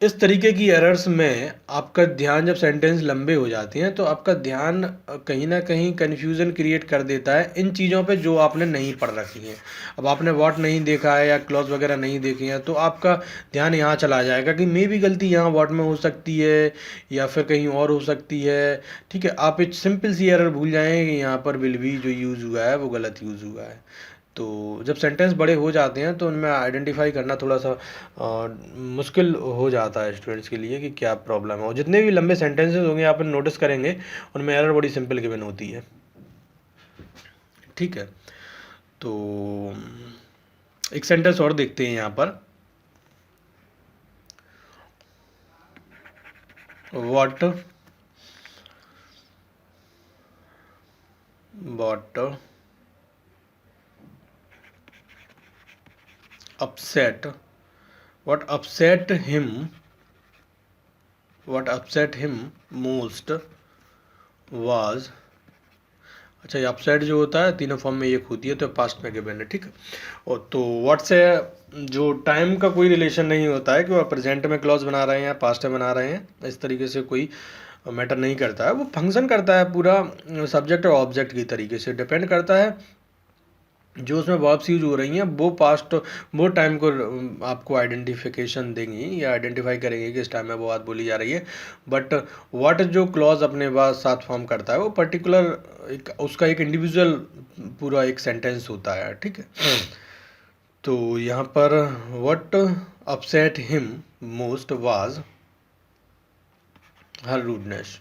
इस तरीके की एरर्स में आपका ध्यान जब सेंटेंस लंबे हो जाते हैं तो आपका ध्यान कहीं ना कहीं कन्फ्यूज़न क्रिएट कर देता है इन चीज़ों पे जो आपने नहीं पढ़ रखी हैं। अब आपने व्हाट नहीं देखा है या क्लॉज वगैरह नहीं देखी हैं, तो आपका ध्यान यहाँ चला जाएगा कि मे भी गलती यहाँ व्हाट में हो सकती है या फिर कहीं और हो सकती है, ठीक है। आप एक सिंपल सी एरर भूल जाएँ कि यहाँ पर विल बी जो यूज़ हुआ है वो गलत यूज़ हुआ है। तो जब सेंटेंस बड़े हो जाते हैं तो उनमें आइडेंटिफाई करना थोड़ा सा मुश्किल हो जाता है स्टूडेंट्स के लिए कि क्या प्रॉब्लम है। और जितने भी लंबे सेंटेंसेस होंगे आप नोटिस करेंगे उनमें एरर बड़ी सिंपल गिवन होती है, ठीक है। तो एक सेंटेंस और देखते हैं यहाँ पर, what upset him most was, अच्छा ये अपसेट जो होता है तीनों फॉर्म में एक होती है, तो पास्ट में गिवन है, ठीक है। और तो व्हाट से जो टाइम का कोई रिलेशन नहीं होता है कि वो प्रेजेंट में क्लॉज बना रहे हैं या पास्ट में बना रहे हैं, इस तरीके से कोई मैटर नहीं करता है। वो फंक्शन करता है पूरा सब्जेक्ट और ऑब्जेक्ट की तरीके से, डिपेंड करता है जो उसमें वर्ब्स यूज हो रही हैं वो पास्ट वो टाइम को आपको आइडेंटिफिकेशन देंगी या आइडेंटिफाई करेंगे कि इस टाइम में वो बात बोली जा रही है। बट व्हाट जो क्लॉज अपने बाद साथ फॉर्म करता है वो पर्टिकुलर उसका एक इंडिविजुअल पूरा एक सेंटेंस होता है, ठीक है। तो यहाँ पर what upset him most was her rudeness.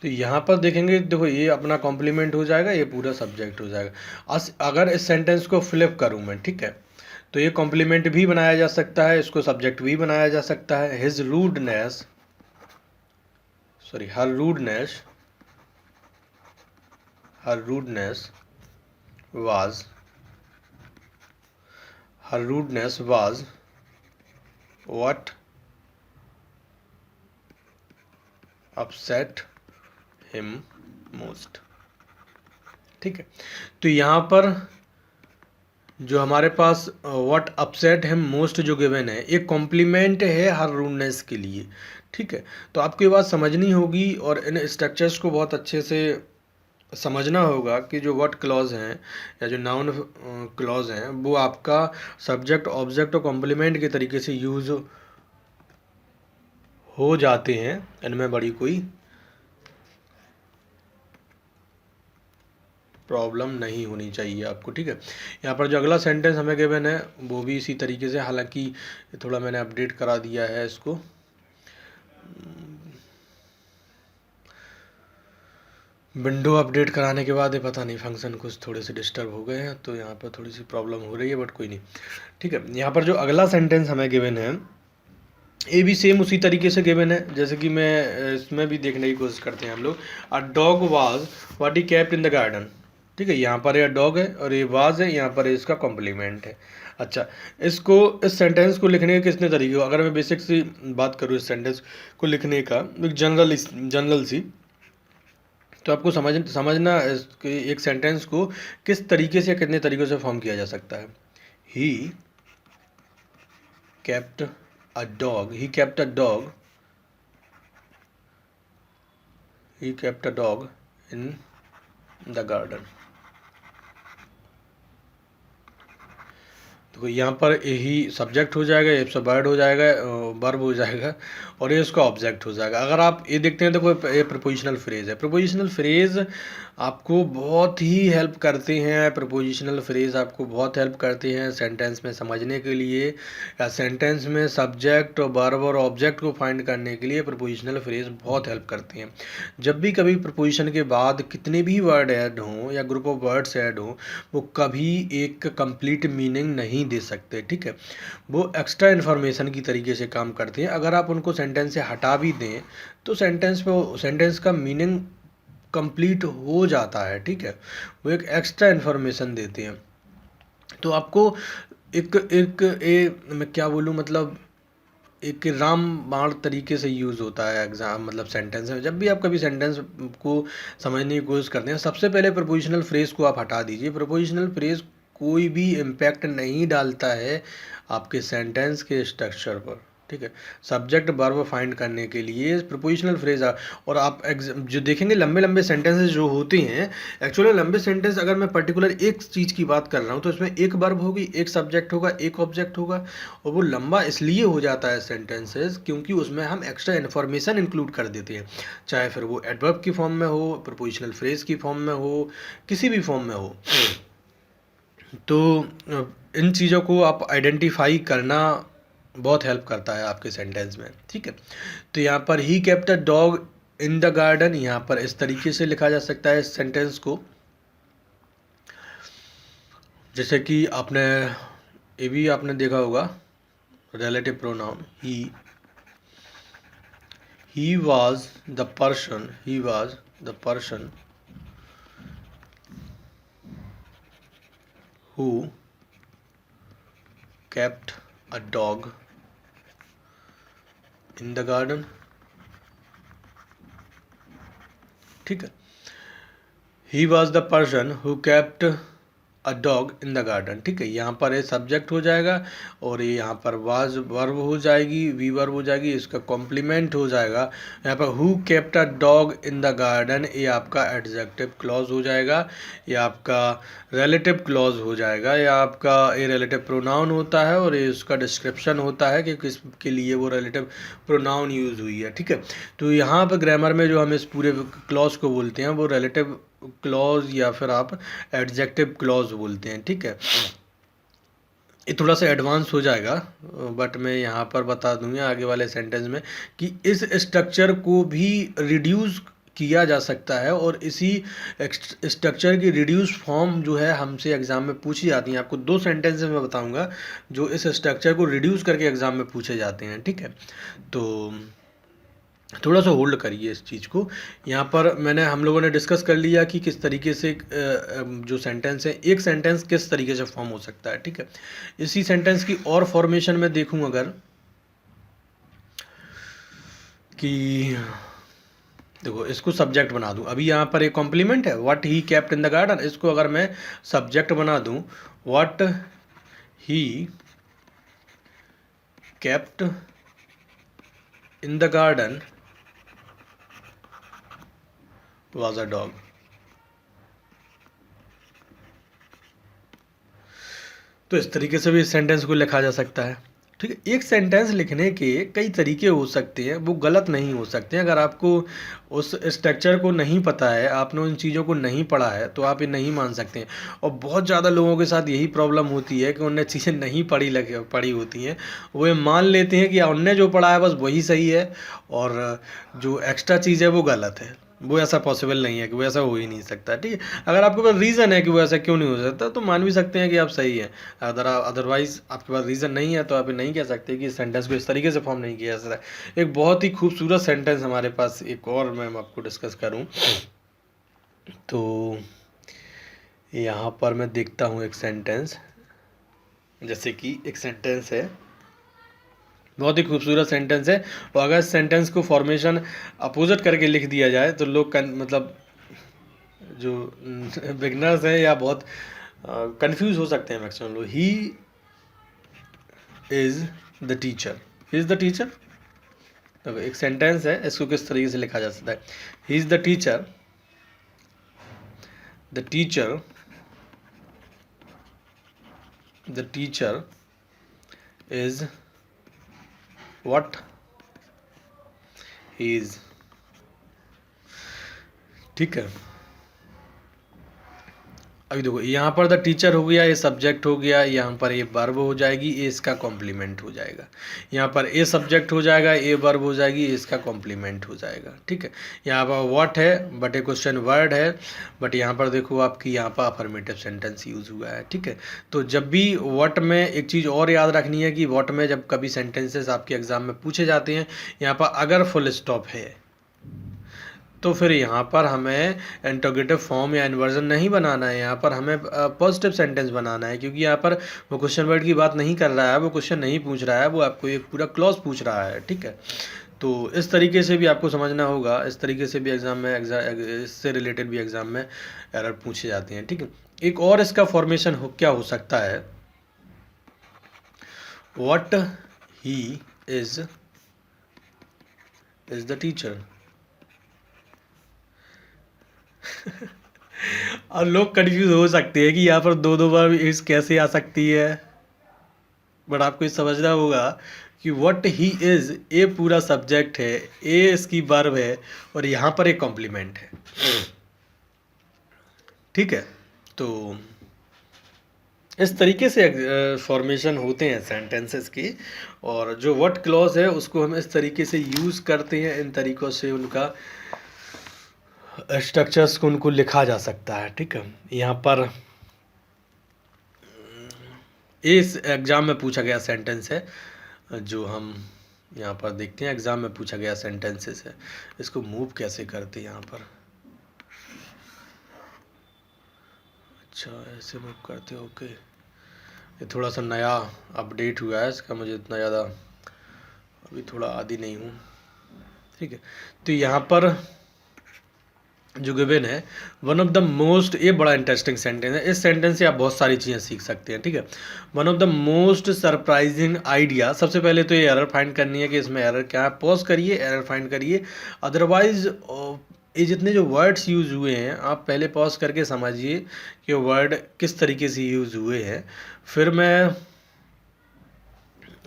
तो यहाँ पर देखेंगे, देखो ये अपना कॉम्प्लीमेंट हो जाएगा, ये पूरा सब्जेक्ट हो जाएगा। अगर इस सेंटेंस को फ्लिप करूँ मैं, ठीक है, तो ये कॉम्प्लीमेंट भी बनाया जा सकता है, इसको सब्जेक्ट भी बनाया जा सकता है। हर rudeness was what upset him most, ठीक है। तो यहाँ पर जो हमारे पास व्हाट अपसेट हिम मोस्ट जो गिवन है एक कॉम्प्लीमेंट है हर रूडनेस के लिए, ठीक है। तो आपको ये बात समझनी होगी और इन स्ट्रक्चर्स को बहुत अच्छे से समझना होगा कि जो व्हाट क्लॉज हैं या जो नाउन क्लॉज हैं वो आपका सब्जेक्ट ऑब्जेक्ट और कॉम्प्लीमेंट के तरीके से यूज़ हो जाते हैं, इनमें बड़ी कोई प्रॉब्लम नहीं होनी चाहिए आपको, ठीक है। यहाँ पर जो अगला सेंटेंस हमें गिवन है वो भी इसी तरीके से, हालांकि थोड़ा मैंने अपडेट करा दिया है इसको। विंडो अपडेट कराने के बाद ये पता नहीं फंक्शन कुछ थोड़े से डिस्टर्ब हो गए हैं, तो यहाँ पर थोड़ी सी प्रॉब्लम हो रही है, बट कोई नहीं। ठीक है, यहाँ पर जो अगला सेंटेंस हमें गिवन है ये भी सेम उसी तरीके से गिवन है, जैसे कि मैं इसमें भी देखने की कोशिश करते हैं हम लोग। A dog was what he kept in the garden. ठीक है, यहाँ पर ये डॉग है और ये वाज है, यहाँ पर इसका कॉम्प्लीमेंट है। अच्छा, इसको इस सेंटेंस को लिखने के कितने तरीके हो, अगर मैं बेसिक सी बात करूँ इस सेंटेंस को लिखने का, एक जनरल सी, तो आपको समझना एक सेंटेंस को किस तरीके से कितने तरीक़ों से फॉर्म किया जा सकता है। ही kept a dog he kept a dog he kept a dog in the garden। तो यहाँ पर यही सब्जेक्ट हो जाएगा, ये सब वर्ड हो जाएगा, वर्ब हो जाएगा, और ये उसका ऑब्जेक्ट हो जाएगा। अगर आप ये देखते हैं तो ये प्रपोजिशनल फ्रेज है। प्रपोजिशनल फ्रेज आपको बहुत ही हेल्प करते हैं, प्रपोजिशनल फ्रेज आपको बहुत हेल्प करते हैं सेंटेंस में समझने के लिए, या सेंटेंस में सब्जेक्ट और वर्ब और ऑब्जेक्ट को फाइंड करने के लिए प्रपोजिशनल फ्रेज बहुत हेल्प करते हैं। जब भी कभी प्रपोजिशन के बाद कितने भी वर्ड ऐड हों या ग्रुप ऑफ वर्ड्स ऐड हों, वो कभी एक कंप्लीट मीनिंग नहीं दे सकते। ठीक है, वो एक्स्ट्रा इन्फॉर्मेशन की तरीके से काम करते हैं। अगर आप उनको सेंटेंस से हटा भी दें तो सेंटेंस का मीनिंग कंप्लीट हो जाता है। ठीक है, वो एक एक्स्ट्रा इन्फॉर्मेशन देते हैं। तो आपको मैं क्या बोलूँ, मतलब एक रामबाण तरीके से यूज़ होता है एग्जाम, मतलब सेंटेंस में। जब भी आप कभी सेंटेंस को समझने की कोशिश करते हैं, सबसे पहले प्रपोजिशनल फ्रेज को आप हटा दीजिए। प्रपोजिशनल फ्रेज कोई भी इम्पैक्ट नहीं डालता है आपके सेंटेंस के स्ट्रक्चर पर। ठीक है, सब्जेक्ट वर्ब फाइंड करने के लिए प्रपोजिशनल फ्रेज और आप जो देखेंगे लंबे लंबे सेंटेंसेस जो होते हैं, एक्चुअली लंबे सेंटेंस अगर मैं पर्टिकुलर एक चीज़ की बात कर रहा हूँ तो इसमें एक वर्ब होगी, एक सब्जेक्ट होगा, एक ऑब्जेक्ट होगा, और वो लंबा इसलिए हो जाता है सेंटेंसेस क्योंकि उसमें हम एक्स्ट्रा इन्फॉर्मेशन इंक्लूड कर देते हैं, चाहे फिर वो एडवर्ब की फॉर्म में हो, प्रपोजिशनल फ्रेज की फॉर्म में हो, किसी भी फॉर्म में हो। तो इन चीज़ों को आप आइडेंटिफाई करना बहुत हेल्प करता है आपके सेंटेंस में। ठीक है, तो यहाँ पर he kept a dog in the garden, यहाँ पर इस तरीके से लिखा जा सकता है इस सेंटेंस को, जैसे कि ये भी आपने देखा होगा relative pronoun he was the person who kept a dog in the garden। ठीक है, he was the person who kept a dog in the garden. ठीक है, यहाँ पर ये सब्जेक्ट हो जाएगा और ये यहाँ पर वाज वर्ब हो जाएगी, वी वर्ब हो जाएगी, इसका कॉम्प्लीमेंट हो जाएगा। यहाँ पर who kept a dog in the garden, ये आपका एडजेक्टिव क्लॉज हो जाएगा, ये आपका रिलेटिव क्लॉज हो जाएगा, या आपका ये रिलेटिव प्रोनाउन होता है और ये उसका डिस्क्रिप्शन होता है कि किसके लिए वो रिलेटिव प्रोनाउन यूज़ हुई है। ठीक है, तो यहाँ पर ग्रामर में जो हम इस पूरे क्लॉज को बोलते हैं वो रिलेटिव क्लॉज या फिर आप एडजेक्टिव क्लॉज बोलते हैं। ठीक है, ये थोड़ा सा एडवांस हो जाएगा, बट मैं यहाँ पर बता दूंगा आगे वाले सेंटेंस में कि इस स्ट्रक्चर को भी रिड्यूस किया जा सकता है, और इसी स्ट्रक्चर की रिड्यूस फॉर्म जो है हमसे एग्जाम में पूछी जाती है। आपको 2 सेंटेंस में बताऊंगा जो इस स्ट्रक्चर को रिड्यूस करके एग्जाम में पूछे जाते हैं। ठीक है, तो थोड़ा सा होल्ड करिए इस चीज़ को। यहाँ पर हम लोगों ने डिस्कस कर लिया कि किस तरीके से जो सेंटेंस है, एक सेंटेंस किस तरीके से फॉर्म हो सकता है। ठीक है, इसी सेंटेंस की और फॉर्मेशन में देखूं अगर कि देखो इसको सब्जेक्ट बना दूं, अभी यहाँ पर एक कॉम्प्लीमेंट है what he kept in the garden, इसको अगर मैं सब्जेक्ट बना दूं what he kept in the garden was a dog। तो इस तरीके से भी इस सेंटेंस को लिखा जा सकता है। ठीक है, एक सेंटेंस लिखने के कई तरीके हो सकते हैं, वो गलत नहीं हो सकते हैं। अगर आपको उस स्ट्रक्चर को नहीं पता है, आपने उन चीज़ों को नहीं पढ़ा है, तो आप ये नहीं मान सकते हैं। और बहुत ज़्यादा लोगों के साथ यही प्रॉब्लम होती है कि उन्हें चीज़ें नहीं पढ़ी होती हैं, वो ये मान लेते हैं कि उनने जो पढ़ा है बस वही सही है और जो एक्स्ट्रा चीज़ है वो गलत है। वो ऐसा पॉसिबल नहीं है कि वो ऐसा हो ही नहीं सकता, ठीक है। अगर आपके पास रीज़न है कि वो ऐसा क्यों नहीं हो सकता तो मान भी सकते हैं कि आप सही हैं। अदरवाइज आपके पास रीज़न नहीं है तो आप ये नहीं कह सकते कि इस सेंटेंस को इस तरीके से फॉर्म नहीं किया जा सकता। एक बहुत ही खूबसूरत सेंटेंस हमारे पास एक और मैं आपको डिस्कस करूँ तो यहाँ पर मैं देखता हूँ एक सेंटेंस, जैसे कि एक सेंटेंस है, बहुत ही खूबसूरत सेंटेंस है। और अगर इस सेंटेंस को फॉर्मेशन अपोजिट करके लिख दिया जाए तो लोग मतलब जो बिगनर्स हैं या बहुत कंफ्यूज हो सकते हैं मैक्सिमम लोग। He is the teacher, he is the teacher. अब एक सेंटेंस है, इसको किस तरीके से लिखा जा सकता है? He is the teacher, the teacher, the teacher is what he is, ठीक है। अभी देखो यहाँ पर द टीचर हो गया, ये सब्जेक्ट हो गया, यहाँ पर ये वर्ब हो जाएगी, ये इसका कॉम्प्लीमेंट हो जाएगा। यहाँ पर ए सब्जेक्ट हो जाएगा, ये वर्ब हो जाएगी, ये इसका कॉम्प्लीमेंट हो जाएगा, ठीक है। यहाँ पर व्हाट है बट ए क्वेश्चन वर्ड है, बट यहाँ पर देखो आपकी यहाँ पर अफर्मेटिव सेंटेंस यूज़ हुआ है, ठीक है। तो जब भी व्हाट में एक चीज़ और याद रखनी है कि व्हाट में जब कभी सेंटेंसेस आपके एग्जाम में पूछे जाते हैं, यहाँ पर अगर फुल स्टॉप है तो फिर यहाँ पर हमें इंटरोगेटिव फॉर्म या इन्वर्जन नहीं बनाना है, यहाँ पर हमें पॉजिटिव सेंटेंस बनाना है, क्योंकि यहाँ पर वो क्वेश्चन वर्ड की बात नहीं कर रहा है, वो क्वेश्चन नहीं पूछ रहा है, वो आपको एक पूरा क्लॉज पूछ रहा है, ठीक है। तो इस तरीके से भी आपको समझना होगा, इस तरीके से भी एग्ज़ाम में इससे रिलेटेड भी एग्ज़ाम में एरर पूछे जाते हैं, ठीक है। एक और इसका फॉर्मेशन क्या हो सकता है? What he is the teacher. और लोग कंफ्यूज हो सकते हैं कि यहाँ पर दो दो बार इस कैसे आ सकती है, बट आपको ये समझना होगा कि व्हाट ही इज़ ए पूरा सब्जेक्ट है, ए इसकी वर्ब है, और यहाँ पर एक कॉम्प्लीमेंट है, ठीक है। तो इस तरीके से फॉर्मेशन होते हैं सेंटेंसेस की, और जो व्हाट क्लॉज है उसको हम इस तरीके से यूज़ करते हैं, इन तरीक़ों से उनका स्ट्रक्चर्स को उनको लिखा जा सकता है, ठीक है। यहाँ पर इस एग्ज़ाम में पूछा गया सेंटेंस है जो हम यहाँ पर देखते हैं, एग्ज़ाम में पूछा गया सेंटेंसेस है। इसको मूव कैसे करते हैं यहाँ पर? अच्छा ऐसे मूव करते हो, ओके। ये थोड़ा सा नया अपडेट हुआ है इसका, मुझे इतना ज़्यादा अभी थोड़ा आदी नहीं हूँ, ठीक है। तो यहाँ पर जो गिवन है वन ऑफ द मोस्ट, ये बड़ा इंटरेस्टिंग सेंटेंस है, इस सेंटेंस से आप बहुत सारी चीज़ें सीख सकते हैं, ठीक है। One of the most surprising idea, सबसे पहले तो ये एरर फाइंड करनी है कि इसमें एरर क्या है, पॉज करिए, एरर फाइंड करिए। अदरवाइज ये जितने जो वर्ड्स यूज़ हुए हैं आप पहले पॉज करके समझिए कि वर्ड किस तरीके से यूज़ हुए हैं, फिर मैं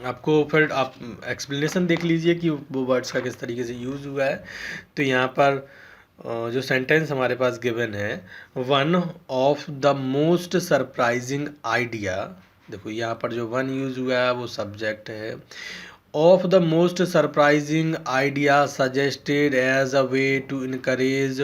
आपको फिर आप एक्सप्लेनेशन देख लीजिए कि वो वर्ड्स का किस तरीके से यूज़ हुआ है। तो यहाँ पर जो सेंटेंस हमारे पास गिवन है, one of the most surprising idea, देखो यहाँ पर जो वन यूज़ हुआ है वो सब्जेक्ट है। Of the most surprising idea suggested as a way to encourage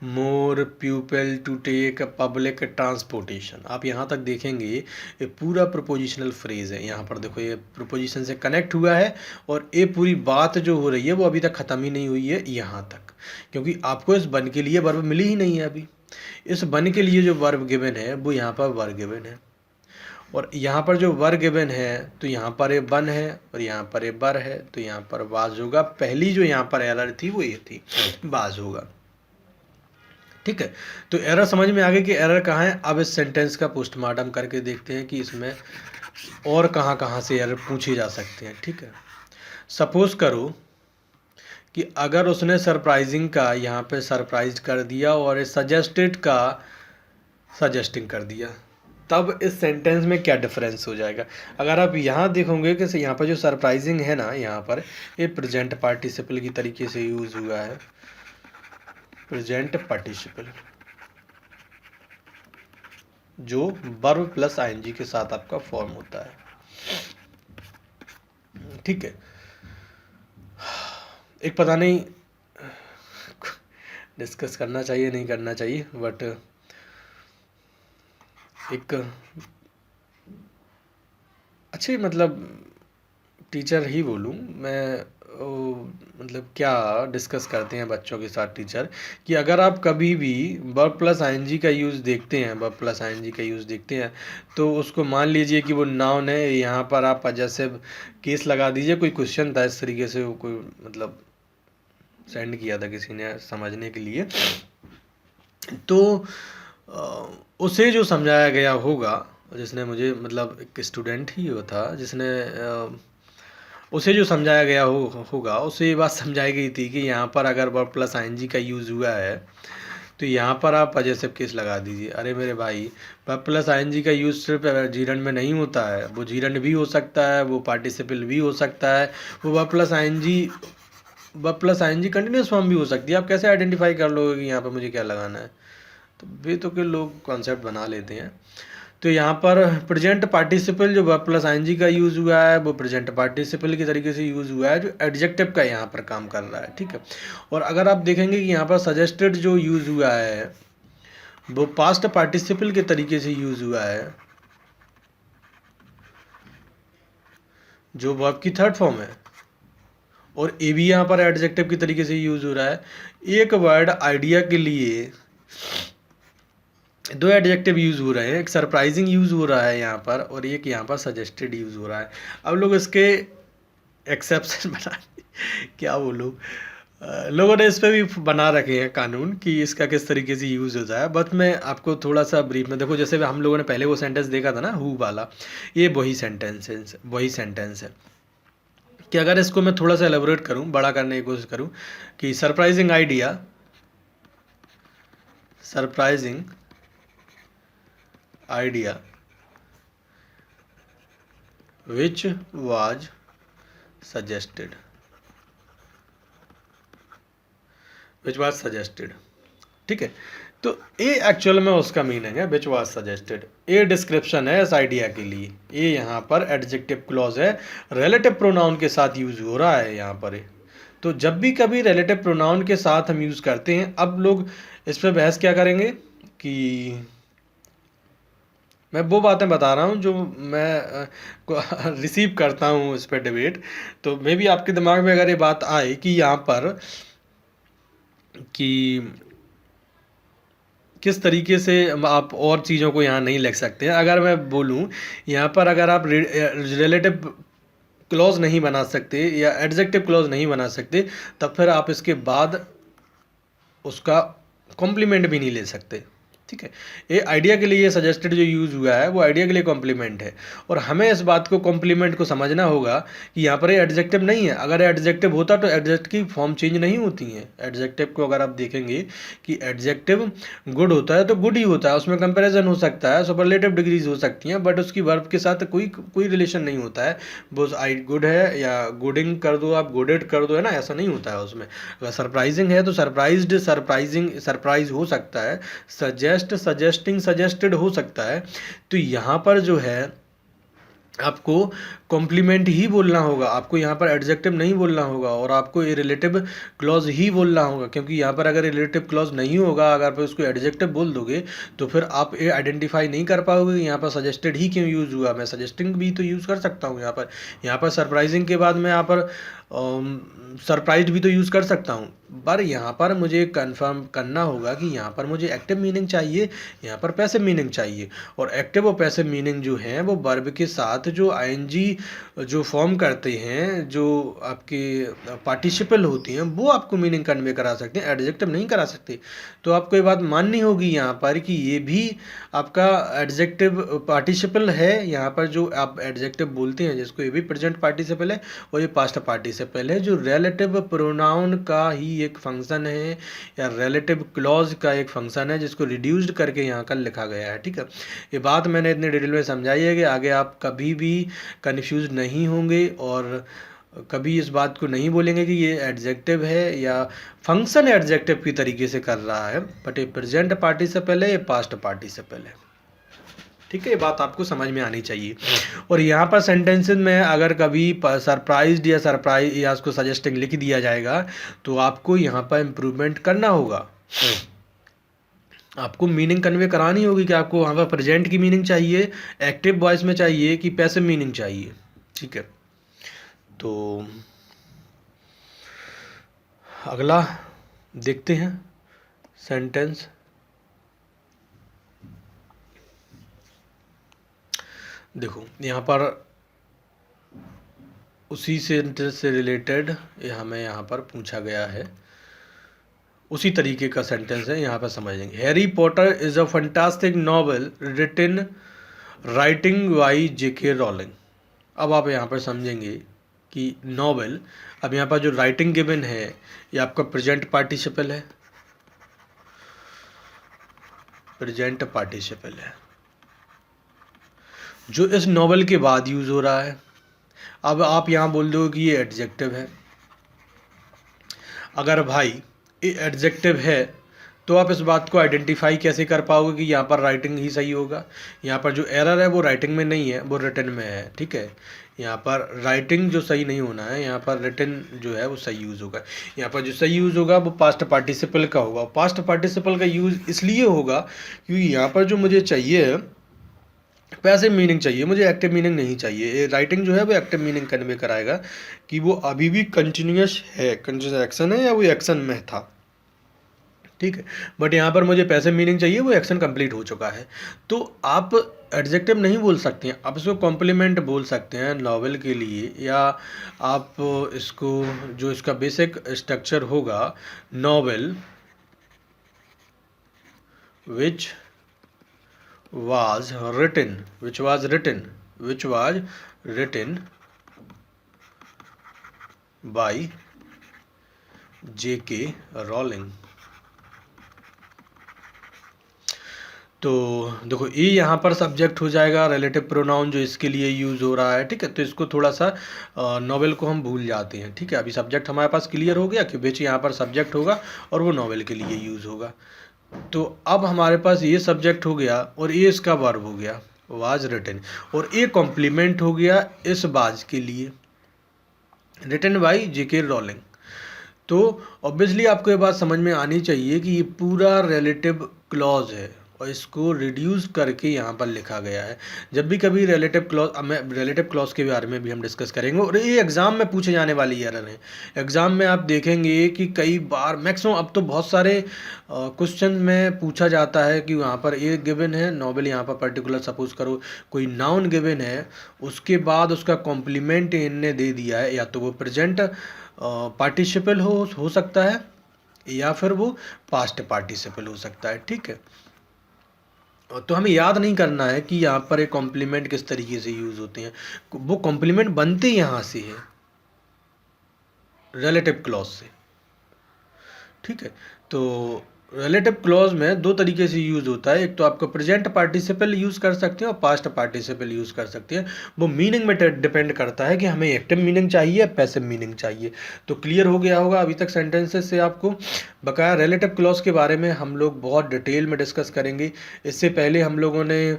more people to take public transportation. आप यहाँ तक देखेंगे ये पूरा प्रोपोजिशनल फ्रेज़ है, यहाँ पर देखो ये प्रोपोजिशन से कनेक्ट हुआ है, और ये पूरी बात जो हो रही है वो अभी तक ख़त्म ही नहीं हुई है यहाँ तक, क्योंकि आपको इस वन के लिए वर्ब मिली ही नहीं है अभी। इस वन के लिए जो वर्ब गिवन है वो यहाँ पर वर्ब गिवन है, और यहाँ पर जो वर्ब गिवन है तो यहाँ पर ये वन है और यहाँ पर ये बर है, तो यहाँ पर वाज होगा। पहली जो यहाँ पर एरर थी वो ये थी, वाज होगा, ठीक है। तो एरर समझ में आ गई कि एरर कहाँ है। अब इस सेंटेंस का पोस्टमार्टम करके देखते हैं कि इसमें और कहाँ कहाँ से एरर पूछे जा सकते हैं, ठीक है। सपोज करो कि अगर उसने सरप्राइजिंग का यहाँ पे सरप्राइज कर दिया और सजेस्टेड का सजेस्टिंग कर दिया, तब इस सेंटेंस में क्या डिफरेंस हो जाएगा? अगर आप यहाँ देखोगे कि यहाँ पर जो सरप्राइजिंग है ना, यहाँ पर ये प्रेजेंट पार्टिसिपल की तरीके से यूज़ हुआ है, प्रेजेंट पार्टिसिपल जो वर्ब प्लस आईएनजी के साथ आपका फॉर्म होता है, ठीक है। एक पता नहीं डिस्कस करना चाहिए नहीं करना चाहिए, बट एक अच्छे मतलब टीचर ही बोलूँ मैं, मतलब क्या डिस्कस करते हैं बच्चों के साथ टीचर, कि अगर आप कभी भी वर्ब प्लस आईएनजी का यूज़ देखते हैं, वर्ब प्लस आईएनजी का यूज़ देखते हैं, तो उसको मान लीजिए कि वो नाउन है, यहाँ पर आप जैसे केस लगा दीजिए। कोई क्वेश्चन था इस तरीके से, वो कोई मतलब सेंड किया था किसी ने समझने के लिए, तो उसे जो समझाया गया होगा, जिसने मुझे मतलब एक स्टूडेंट ही वो था जिसने उसे जो समझाया गया होगा, उसे ये बात समझाई गई थी कि यहाँ पर अगर वर्ब प्लस आईएनजी का यूज़ हुआ है तो यहाँ पर आप पजेसिव केस लगा दीजिए। अरे मेरे भाई, वर्ब प्लस आईएनजी का यूज़ सिर्फ जीरंड में नहीं होता है, वो जीरंड भी हो सकता है, वो पार्टिसिपल भी हो सकता है, वो verb plus ING continuous form भी हो सकती है। आप कैसे आइडेंटिफाई कर लोगे कि यहाँ पर मुझे क्या लगाना है? तो बेतुके के लोग कॉन्सेप्ट बना लेते हैं। तो यहाँ पर प्रेजेंट पार्टिसिपल जो वर्ब प्लस आईएनजी का यूज़ हुआ है, वो प्रेजेंट पार्टिसिपल की तरीके से यूज़ हुआ है जो एडजेक्टिव का यहाँ पर काम कर रहा है, ठीक है। और अगर आप देखेंगे कि यहाँ पर सजेस्टेड जो यूज़ हुआ है वो पास्ट पार्टिसिपल के तरीके से यूज़ हुआ है, जो वर्ब की थर्ड फॉर्म है, और ए भी यहाँ पर एडजेक्टिव की तरीके से यूज़ हो रहा है। एक वर्ड आइडिया के लिए दो एडजेक्टिव यूज़ हो रहे हैं, एक सरप्राइजिंग यूज़ हो रहा है यहाँ पर, और एक यहाँ पर सजेस्टेड यूज़ हो रहा है। अब लोग इसके एक्सेप्शन बना क्या बोलूँ, लोगों ने इस पर भी बना रखे हैं कानून कि इसका किस तरीके से यूज़ होता है। बट मैं आपको थोड़ा सा ब्रीफ में देखो, जैसे हम लोगों ने पहले वो सेंटेंस देखा था ना, हु वाला, ये वही सेंटेंस है कि अगर इसको मैं थोड़ा सा एलेबोरेट करूं, बड़ा करने की कोशिश करूं, कि surprising idea which was suggested, ठीक है। तो ये एक्चुअल में उसका मीनिंग है, विच वाज सजेस्टेड। ये डिस्क्रिप्शन है इस आइडिया के लिए। ये यहाँ पर एडजेक्टिव क्लॉज है, रिलेटिव प्रोनाउन के साथ यूज हो रहा है यहाँ पर। तो जब भी कभी रिलेटिव प्रोनाउन के साथ हम यूज करते हैं, अब लोग इस पर बहस क्या करेंगे कि मैं वो बातें बता रहा हूँ जो मैं रिसीव करता हूँ इस पर डिबेट। तो मे भी आपके दिमाग में अगर ये बात आए कि यहाँ पर कि किस तरीके से आप और चीज़ों को यहाँ नहीं लिख सकते हैं, अगर मैं बोलूँ यहाँ पर अगर आप रिलेटिव क्लॉज नहीं बना सकते या एडजेक्टिव क्लॉज नहीं बना सकते, तब फिर आप इसके बाद उसका कॉम्प्लीमेंट भी नहीं ले सकते, ठीक है। ये आइडिया के लिए सजेस्टेड जो यूज़ हुआ है वो आइडिया के लिए कॉम्प्लीमेंट है, और हमें इस बात को कॉम्प्लीमेंट को समझना होगा कि यहाँ पर ये एडजेक्टिव नहीं है। अगर एडजेक्टिव होता तो एडजेक्टिव की फॉर्म चेंज नहीं होती है। एडजेक्टिव को अगर आप देखेंगे कि एडजेक्टिव गुड होता है तो गुड ही होता है, उसमें कंपैरिजन हो सकता है, सुपरलेटिव डिग्रीज हो सकती हैं, बट उसकी वर्ब के साथ कोई रिलेशन नहीं होता है। वो आई गुड है या गुडिंग कर दो, आप गुडेड कर दो, है ना, ऐसा नहीं होता है उसमें। अगर सरप्राइजिंग है तो सरप्राइज्ड, सरप्राइज हो सकता है, सजेस्टिंग, सजेस्टेड हो सकता है। तो यहाँ पर जो है आपको कॉम्प्लीमेंट ही बोलना होगा, आपको यहाँ पर एडजेक्टिव नहीं बोलना होगा, और आपको ये रिलेटिव क्लॉज ही बोलना होगा, क्योंकि यहाँ पर अगर रिलेटिव क्लॉज नहीं होगा, अगर आप उसको एडजेक्टिव बोल दोगे तो फिर आप ये आइडेंटिफाई नहीं कर पाओगे कि यहाँ पर सजेस्टेड ही क्यों यूज़ हुआ। मैं सजेस्टिंग भी तो यूज़ कर सकता हूँ यहाँ पर सरप्राइजिंग के बाद मैं यहाँ पर सरप्राइज भी तो यूज़ कर सकता हूँ, पर यहाँ पर मुझे कंफर्म करना होगा कि यहाँ पर मुझे एक्टिव मीनिंग चाहिए, यहाँ पर पैसिव मीनिंग चाहिए। और एक्टिव और पैसिव मीनिंग जो हैं वो वर्ब के साथ जो आईएनजी जो फॉर्म करते हैं, जो आपके पार्टिसिपल होती हैं, वो आपको मीनिंग कन्वे करा सकते हैं, एडजेक्टिव नहीं करा सकते। तो आपको ये बात माननी होगी यहाँ पर कि ये भी आपका एडजेक्टिव पार्टिसिपल है। यहाँ पर जो आप एडजेक्टिव बोलते हैं जिसको, ये भी प्रेजेंट पार्टिसिपल है और ये पास्ट पार्टिसिपल है, जो रिलेटिव प्रोनाउन का ही एक फंक्शन है या रिलेटिव क्लॉज का एक फंक्शन है, जिसको रिड्यूस्ड करके यहाँ का लिखा गया है, ठीक है। ये बात मैंने इतने डिटेल में समझाई है कि आगे आप कभी भी कन्फ्यूज नहीं होंगे और कभी इस बात को नहीं बोलेंगे कि ये एडजेक्टिव है या फंक्शन एडजेक्टिव की तरीके से कर रहा है, बट ये प्रेजेंट पार्टिसिपल है, ये पास्ट पार्टिसिपल है, ठीक है। ये बात आपको समझ में आनी चाहिए। और यहाँ पर सेंटेंसेस में अगर कभी सरप्राइज्ड या उसको सजेस्टिंग लिख दिया जाएगा तो आपको यहाँ पर इम्प्रूवमेंट करना होगा। आपको मीनिंग कन्वे करानी होगी कि आपको वहाँ पर प्रेजेंट की मीनिंग चाहिए, एक्टिव वॉइस में चाहिए कि पैसिव मीनिंग चाहिए। ठीक है, तो अगला देखते हैं सेंटेंस। देखो यहाँ पर उसी सेंटेंस से रिलेटेड हमें यहाँ पर पूछा गया है, उसी तरीके का सेंटेंस है, यहाँ पर समझेंगे। Harry Potter is a fantastic novel written writing by J.K. Rowling. अब आप यहाँ पर समझेंगे कि नॉवेल, अब यहाँ पर जो राइटिंग गिवन है ये आपका प्रेजेंट पार्टिसिपल है, प्रेजेंट पार्टिसिपल है जो इस नॉवेल के बाद यूज़ हो रहा है। अब आप यहाँ बोल दो कि ये एडजेक्टिव है। अगर भाई ये एडजेक्टिव है तो आप इस बात को आइडेंटिफाई कैसे कर पाओगे कि यहाँ पर राइटिंग ही सही होगा। यहाँ पर जो एरर है वो राइटिंग में नहीं है, वो रिटन में है। ठीक है, यहाँ पर राइटिंग जो सही नहीं होना है, यहाँ पर रिटन जो है वो सही यूज़ होगा। यहाँ पर जो सही यूज़ होगा वो पास्ट पार्टिसिपल का होगा। पास्ट पार्टिसिपल का यूज़ इसलिए होगा क्योंकि यहाँ पर जो मुझे चाहिए पैसिव मीनिंग चाहिए, मुझे एक्टिव मीनिंग नहीं चाहिए। राइटिंग जो है वो एक्टिव मीनिंग कन्वे कराएगा कि वो अभी भी कंटिन्यूस है, कंटिन्यूस एक्शन है या वो एक्शन में था। ठीक है, बट यहाँ पर मुझे पैसिव मीनिंग चाहिए, वो एक्शन कंप्लीट हो चुका है। तो आप एडजेक्टिव नहीं बोल सकते हैं, आप इसको कॉम्प्लीमेंट बोल सकते हैं नॉवेल के लिए, या आप इसको जो इसका बेसिक स्ट्रक्चर होगा, novel which was written by J.K. Rowling. तो देखो ये यहाँ पर सब्जेक्ट हो जाएगा, रिलेटिव प्रोनाउन जो इसके लिए यूज़ हो रहा है। ठीक है, तो इसको थोड़ा सा नॉवेल को हम भूल जाते हैं। ठीक है, अभी सब्जेक्ट हमारे पास क्लियर हो गया कि विच यहाँ पर सब्जेक्ट होगा और वो नॉवेल के लिए यूज़ होगा। तो अब हमारे पास ये सब्जेक्ट हो गया और ये इसका वर्ब हो गया वाज रिटन, और ये कॉम्प्लीमेंट हो गया इस बाज के लिए, रिटन बाय J.K. रॉलिंग। तो ऑब्वियसली आपको ये बात समझ में आनी चाहिए कि ये पूरा रिलेटिव क्लॉज है और इसको रिड्यूस करके यहाँ पर लिखा गया है। जब भी कभी रिलेटिव क्लॉज के बारे में भी हम डिस्कस करेंगे, और ये एग्ज़ाम में पूछे जाने वाली एरर है। एग्ज़ाम में आप देखेंगे कि कई बार मैक्सिमम अब तो बहुत सारे क्वेश्चन में पूछा जाता है कि वहाँ पर एक गिवन है नॉवेल, यहाँ पर पर्टिकुलर सपोज करो कोई नाउन गिवन है, उसके बाद उसका कॉम्प्लीमेंट इनने दे दिया है, या तो वो प्रेजेंट पार्टिसिपल हो सकता है या फिर वो पास्ट पार्टिसिपल हो सकता है। ठीक है, तो हमें याद नहीं करना है कि यहाँ पर एक कॉम्प्लीमेंट किस तरीके से यूज़ होते हैं, वो कॉम्प्लीमेंट बनते यहाँ से है, रिलेटिव क्लॉज से। ठीक है, तो रिलेटिव क्लॉज में दो तरीके से यूज़ होता है, एक तो आपका प्रेजेंट पार्टिसिपल यूज़ कर सकते हैं और पास्ट पार्टिसिपल यूज़ कर सकते हैं। वो मीनिंग में डिपेंड करता है कि हमें एक्टिव मीनिंग चाहिए, पैसिव मीनिंग चाहिए। तो क्लियर हो गया होगा अभी तक सेंटेंसेस से आपको। बकाया रिलेटिव क्लॉज के बारे में हम लोग बहुत डिटेल में डिस्कस करेंगे। इससे पहले हम लोगों ने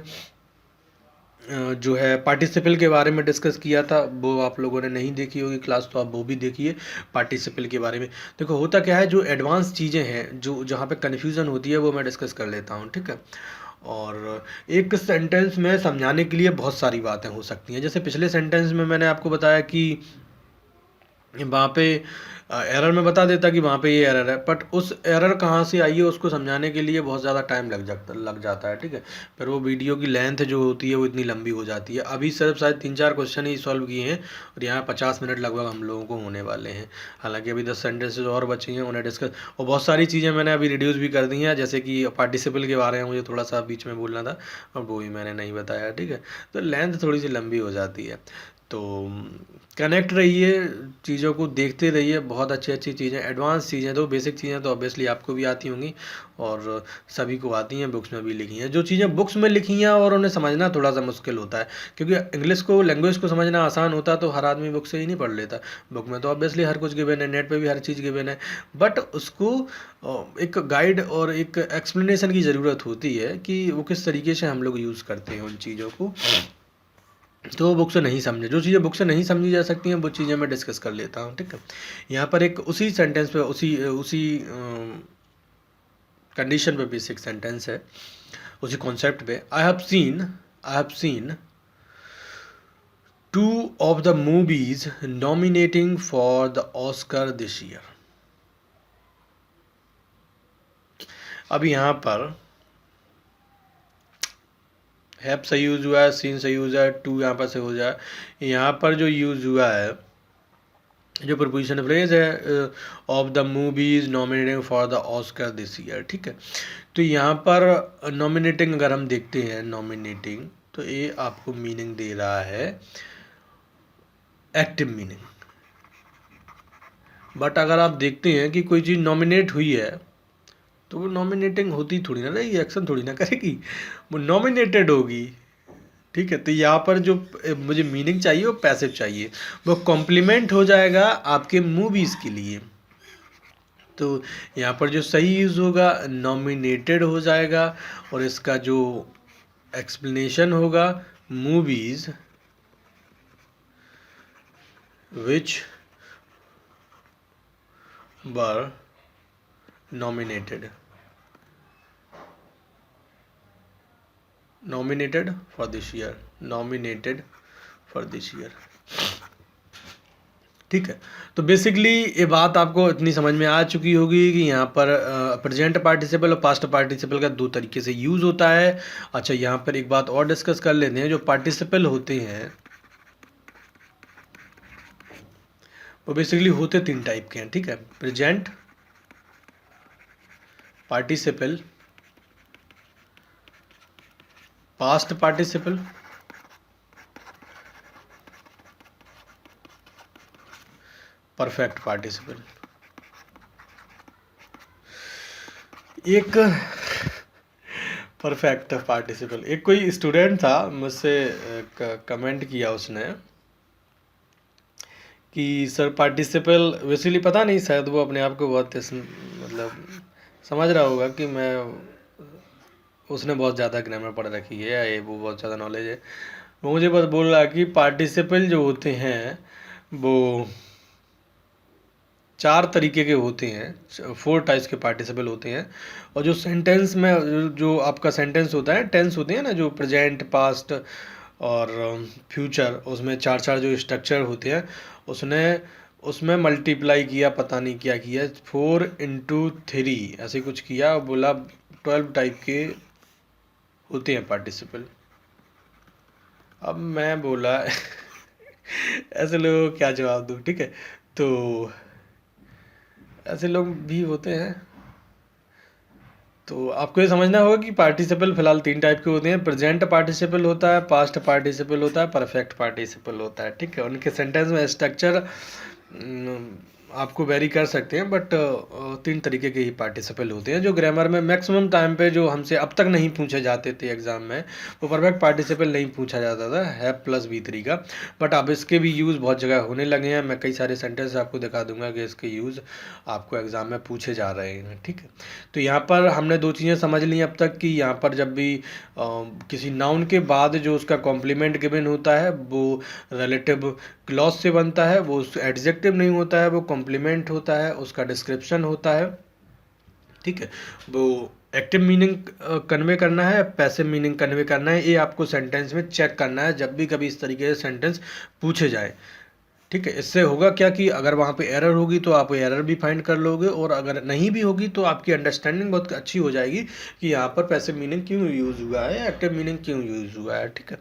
जो है पार्टिसिपल के बारे में डिस्कस किया था, वो आप लोगों ने नहीं देखी होगी क्लास, तो आप वो भी देखिए पार्टिसिपल के बारे में। देखो होता क्या है, जो एडवांस चीज़ें हैं, जो जहाँ पे कन्फ्यूज़न होती है, वो मैं डिस्कस कर लेता हूँ। ठीक है, और एक सेंटेंस में समझाने के लिए बहुत सारी बातें हो सकती हैं। जैसे पिछले सेंटेंस में मैंने आपको बताया कि वहाँ पे एरर में बता देता कि वहाँ पे ये एरर है, बट उस एरर कहाँ से आई है उसको समझाने के लिए बहुत ज़्यादा टाइम लग जाता है। ठीक है, फिर वो वीडियो की लेंथ जो होती है वो इतनी लंबी हो जाती है। अभी सिर्फ शायद 3-4 क्वेश्चन ही सॉल्व किए हैं और यहाँ 50 मिनट लगभग हम लोगों को होने वाले हैं। हालांकि अभी 10 सेंटेंसेज और बचे हैं, उन्हें डिस्कस, और बहुत सारी चीज़ें मैंने अभी रिड्यूस भी कर दी हैं, जैसे कि पार्टिसिपल के बारे में मुझे थोड़ा सा बीच में बोलना था और वो भी मैंने नहीं बताया। ठीक है, तो लेंथ थोड़ी सी लंबी हो जाती है। तो कनेक्ट रहिए, चीज़ों को देखते रहिए, बहुत अच्छी चीज़ें, एडवांस चीज़ें, तो बेसिक चीज़ें तो ऑब्वियसली आपको भी आती होंगी और सभी को आती हैं, बुक्स में भी लिखी हैं। जो चीज़ें बुक्स में लिखी हैं और उन्हें समझना थोड़ा सा मुश्किल होता है, क्योंकि इंग्लिश को, लैंग्वेज को समझना आसान होता तो हर आदमी बुक से ही नहीं पढ़ लेता। बुक में तो ऑब्वियसली हर कुछ गिवन है, नेट पर भी हर चीज़ गिवन है, बट उसको एक गाइड और एक एक्सप्लेनेशन की ज़रूरत होती है कि वो किस तरीके से हम लोग यूज़ करते हैं उन चीज़ों को। तो बुक से नहीं समझे, जो चीज़ें बुक से नहीं समझी जा सकती हैं वो चीज़ें मैं डिस्कस कर लेता हूँ। ठीक है, यहाँ पर एक उसी सेंटेंस पे उसी कंडीशन पे बेसिक सेंटेंस है, उसी कॉन्सेप्ट पे। I have seen 2 of the movies nominating for the Oscar this year। अब यहाँ पर हैव सही यूज हुआ है, सीन सही यूज है, टू यहाँ पर से हो जाए। यहाँ पर जो यूज हुआ है, जो प्रपोजिशन फ्रेज है, of the movies nominating for the Oscar this year, ठीक है। तो यहाँ पर नॉमिनेटिंग अगर हम देखते हैं, नॉमिनेटिंग, तो ये आपको मीनिंग दे रहा है एक्टिव मीनिंग। बट अगर आप देखते हैं कि कोई चीज़ नॉमिनेट हुई है तो वो नॉमिनेटिंग होती थोड़ी ना, ये एक्शन थोड़ी ना करेगी, वो नॉमिनेटेड होगी, ठीक है। तो यहाँ पर जो मुझे मीनिंग चाहिए वो पैसिव चाहिए, वो कॉम्प्लीमेंट हो जाएगा आपके मूवीज़ के लिए। तो यहाँ पर जो सही यूज़ होगा नॉमिनेटेड हो जाएगा, और इसका जो एक्सप्लेनेशन होगा movies which were nominated for this year, ठीक है। तो बेसिकली ये बात आपको इतनी समझ में आ चुकी होगी कि यहाँ पर प्रेजेंट पार्टिसिपल और पास्ट पार्टिसिपल का 2 तरीके से यूज़ होता है। अच्छा, यहाँ पर एक बात और डिस्कस कर लेते हैं। जो पार्टिसिपल होते हैं वो बेसिकली होते 3 टाइप के हैं, ठीक है। Present participle, past participle, perfect participle. एक परफेक्ट पार्टिसिपल, एक कोई स्टूडेंट था मुझसे कमेंट किया उसने कि सर पार्टिसिपल, बेसिकली पता नहीं, शायद वो अपने आप को बहुत मतलब समझ रहा होगा कि मैं, उसने बहुत ज़्यादा ग्रामर पढ़ रखी है, ये वो बहुत ज़्यादा नॉलेज है। वो मुझे बस बोल रहा कि पार्टिसिपल जो होते हैं वो 4 तरीके के होते हैं, 4 टाइप्स के पार्टिसिपल होते हैं। और जो सेंटेंस में जो आपका सेंटेंस होता है, टेंस होते हैं ना, जो प्रेजेंट, पास्ट और फ्यूचर, उसमें 4 जो स्ट्रक्चर होते हैं, उसमें मल्टीप्लाई किया, पता नहीं क्या किया, 4 × 3 ऐसे कुछ किया और बोला 12 टाइप के होते हैं पार्टिसिपल। अब मैं बोला ऐसे लोगों को क्या जवाब दूँ, ठीक है। तो ऐसे लोग भी होते हैं। तो आपको ये समझना होगा कि पार्टिसिपल फिलहाल 3 टाइप के होते हैं। प्रेजेंट पार्टिसिपल होता है, पास्ट पार्टिसिपल होता है, परफेक्ट पार्टिसिपल होता है, ठीक है। उनके सेंटेंस में स्ट्रक्चर आपको वेरी कर सकते हैं, बट 3 तरीके के ही पार्टिसिपल होते हैं। जो ग्रामर में मैक्सिमम टाइम पे जो हमसे अब तक नहीं पूछे जाते थे एग्जाम में, वो परफेक्ट पार्टिसिपल नहीं पूछा जाता था, हैव प्लस V3 का। बट अब इसके भी यूज़ बहुत जगह होने लगे हैं। मैं कई सारे सेंटेंस आपको दिखा दूंगा कि इसके यूज़ आपको एग्जाम में पूछे जा रहे हैं, ठीक है। तो यहाँ पर हमने 2 चीज़ें समझ ली अब तक कि यहाँ पर जब भी किसी नाउन के बाद जो उसका कॉम्प्लीमेंट गिवन होता है वो रिलेटिव क्लॉज से बनता है, वो एडजेक्टिव नहीं होता है, वो कॉम्प्लीमेंट होता है, उसका डिस्क्रिप्शन होता है, ठीक है। वो एक्टिव मीनिंग कन्वे करना है, पैसिव मीनिंग कन्वे करना है, ये आपको सेंटेंस में चेक करना है जब भी कभी इस तरीके से सेंटेंस पूछे जाए, ठीक है। इससे होगा क्या कि अगर वहाँ पे एरर होगी तो आप एरर भी फाइंड कर लोगे, और अगर नहीं भी होगी तो आपकी अंडरस्टैंडिंग बहुत अच्छी हो जाएगी कि यहाँ पर पैसिव मीनिंग क्यों यूज़ हुआ है, एक्टिव मीनिंग क्यों यूज़ हुआ है, ठीक है।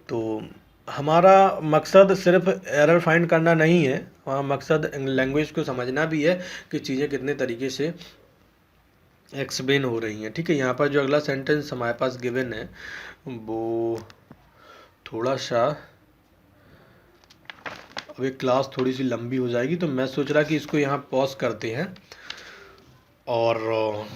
तो हमारा मकसद सिर्फ एरर फाइंड करना नहीं है, हमारा मकसद लैंग्वेज को समझना भी है कि चीज़ें कितने तरीके से एक्सप्लेन हो रही हैं, ठीक है। यहाँ पर जो अगला सेंटेंस हमारे पास गिवन है वो थोड़ा सा, अभी क्लास थोड़ी सी लंबी हो जाएगी, तो मैं सोच रहा कि इसको यहाँ पॉज करते हैं और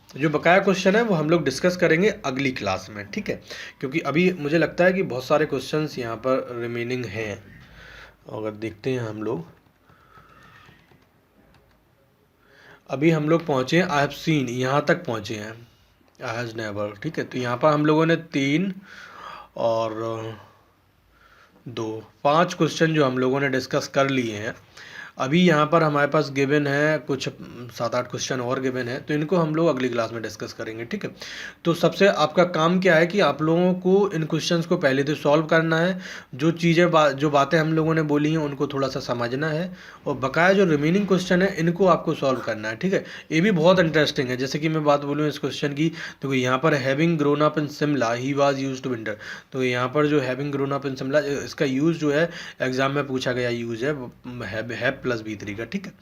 जो बकाया क्वेश्चन है वो हम लोग डिस्कस करेंगे अगली क्लास में, ठीक है। क्योंकि अभी मुझे लगता है कि बहुत सारे क्वेश्चंस यहाँ पर रिमेनिंग हैं। अगर देखते हैं हम लोग, अभी हम लोग पहुँचे हैं आई हैव सीन, यहाँ तक पहुँचे हैं, आई हैज़ नेवर, ठीक है। तो यहाँ पर हम लोगों ने 3 और 2, 5 क्वेश्चन जो हम लोगों ने डिस्कस कर लिए हैं। अभी यहाँ पर हमारे पास गिवन है कुछ 7-8 क्वेश्चन और गिवन है, तो इनको हम लोग अगली क्लास में डिस्कस करेंगे, ठीक है। तो सबसे आपका काम क्या है कि आप लोगों को इन क्वेश्चंस को पहले तो सॉल्व करना है, जो चीज़ें जो बातें हम लोगों ने बोली हैं उनको थोड़ा सा समझना है, और बकाया जो रिमेनिंग क्वेश्चन है इनको आपको सॉल्व करना है, ठीक है। ये भी बहुत इंटरेस्टिंग है। जैसे कि मैं बात बोलूँ इस क्वेश्चन की, तो यहाँ पर having grown up in Shimla he was used to winter, तो यहाँ पर जो having grown up in Shimla, इसका यूज़ जो है एग्जाम में पूछा गया यूज़ है प्लस बी3 का, ठीक है।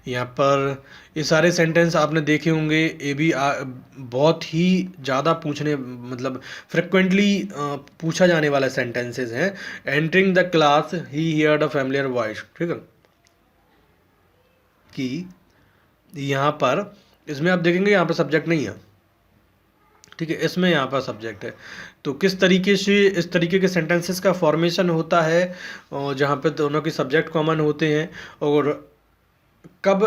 यहाँ पर ये सारे सेंटेंस आपने देखे होंगे, ये भी बहुत ही ज़्यादा पूछने मतलब फ्रिक्वेंटली पूछा जाने वाला सेंटेंसेस हैं। Entering the class he heard a familiar voice, ठीक है, कि यहाँ पर इसमें आप देखेंगे यहाँ पर सब्जेक्ट नहीं है, ठीक है, इसमें यहाँ पर सब्जेक्ट है। तो किस तरीके से इस तरीके के सेंटेंसेस का फॉर्मेशन होता है और जहाँ पे दोनों के सब्जेक्ट कॉमन होते हैं, और कब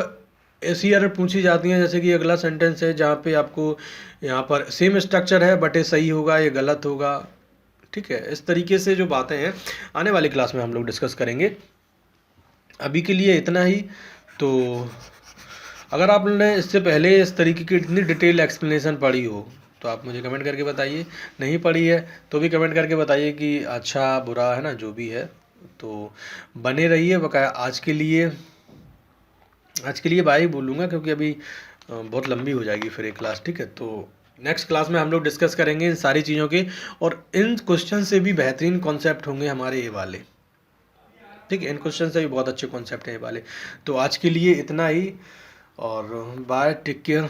ऐसी एरर पूछी जाती हैं। जैसे कि अगला सेंटेंस है जहाँ पे आपको यहाँ पर सेम स्ट्रक्चर है बट ये सही होगा ये गलत होगा, ठीक है। इस तरीके से जो बातें हैं आने वाली क्लास में हम लोग डिस्कस करेंगे। अभी के लिए इतना ही। तो अगर आपने इससे पहले इस तरीके की इतनी डिटेल एक्सप्लेनेशन पढ़ी हो तो आप मुझे कमेंट करके बताइए, नहीं पढ़ी है तो भी कमेंट करके बताइए कि अच्छा बुरा है ना जो भी है। तो बने रहिए बकाया। आज के लिए बाय ही बोलूँगा क्योंकि अभी बहुत लंबी हो जाएगी फिर एक क्लास, ठीक है। तो नेक्स्ट क्लास में हम लोग डिस्कस करेंगे इन सारी चीज़ों के, और इन क्वेश्चन से भी बेहतरीन कॉन्सेप्ट होंगे हमारे ये वाले, ठीक है। इन क्वेश्चन से भी बहुत अच्छे कॉन्सेप्ट हैं ये वाले। तो आज के लिए इतना ही, और बाय, टेक केयर।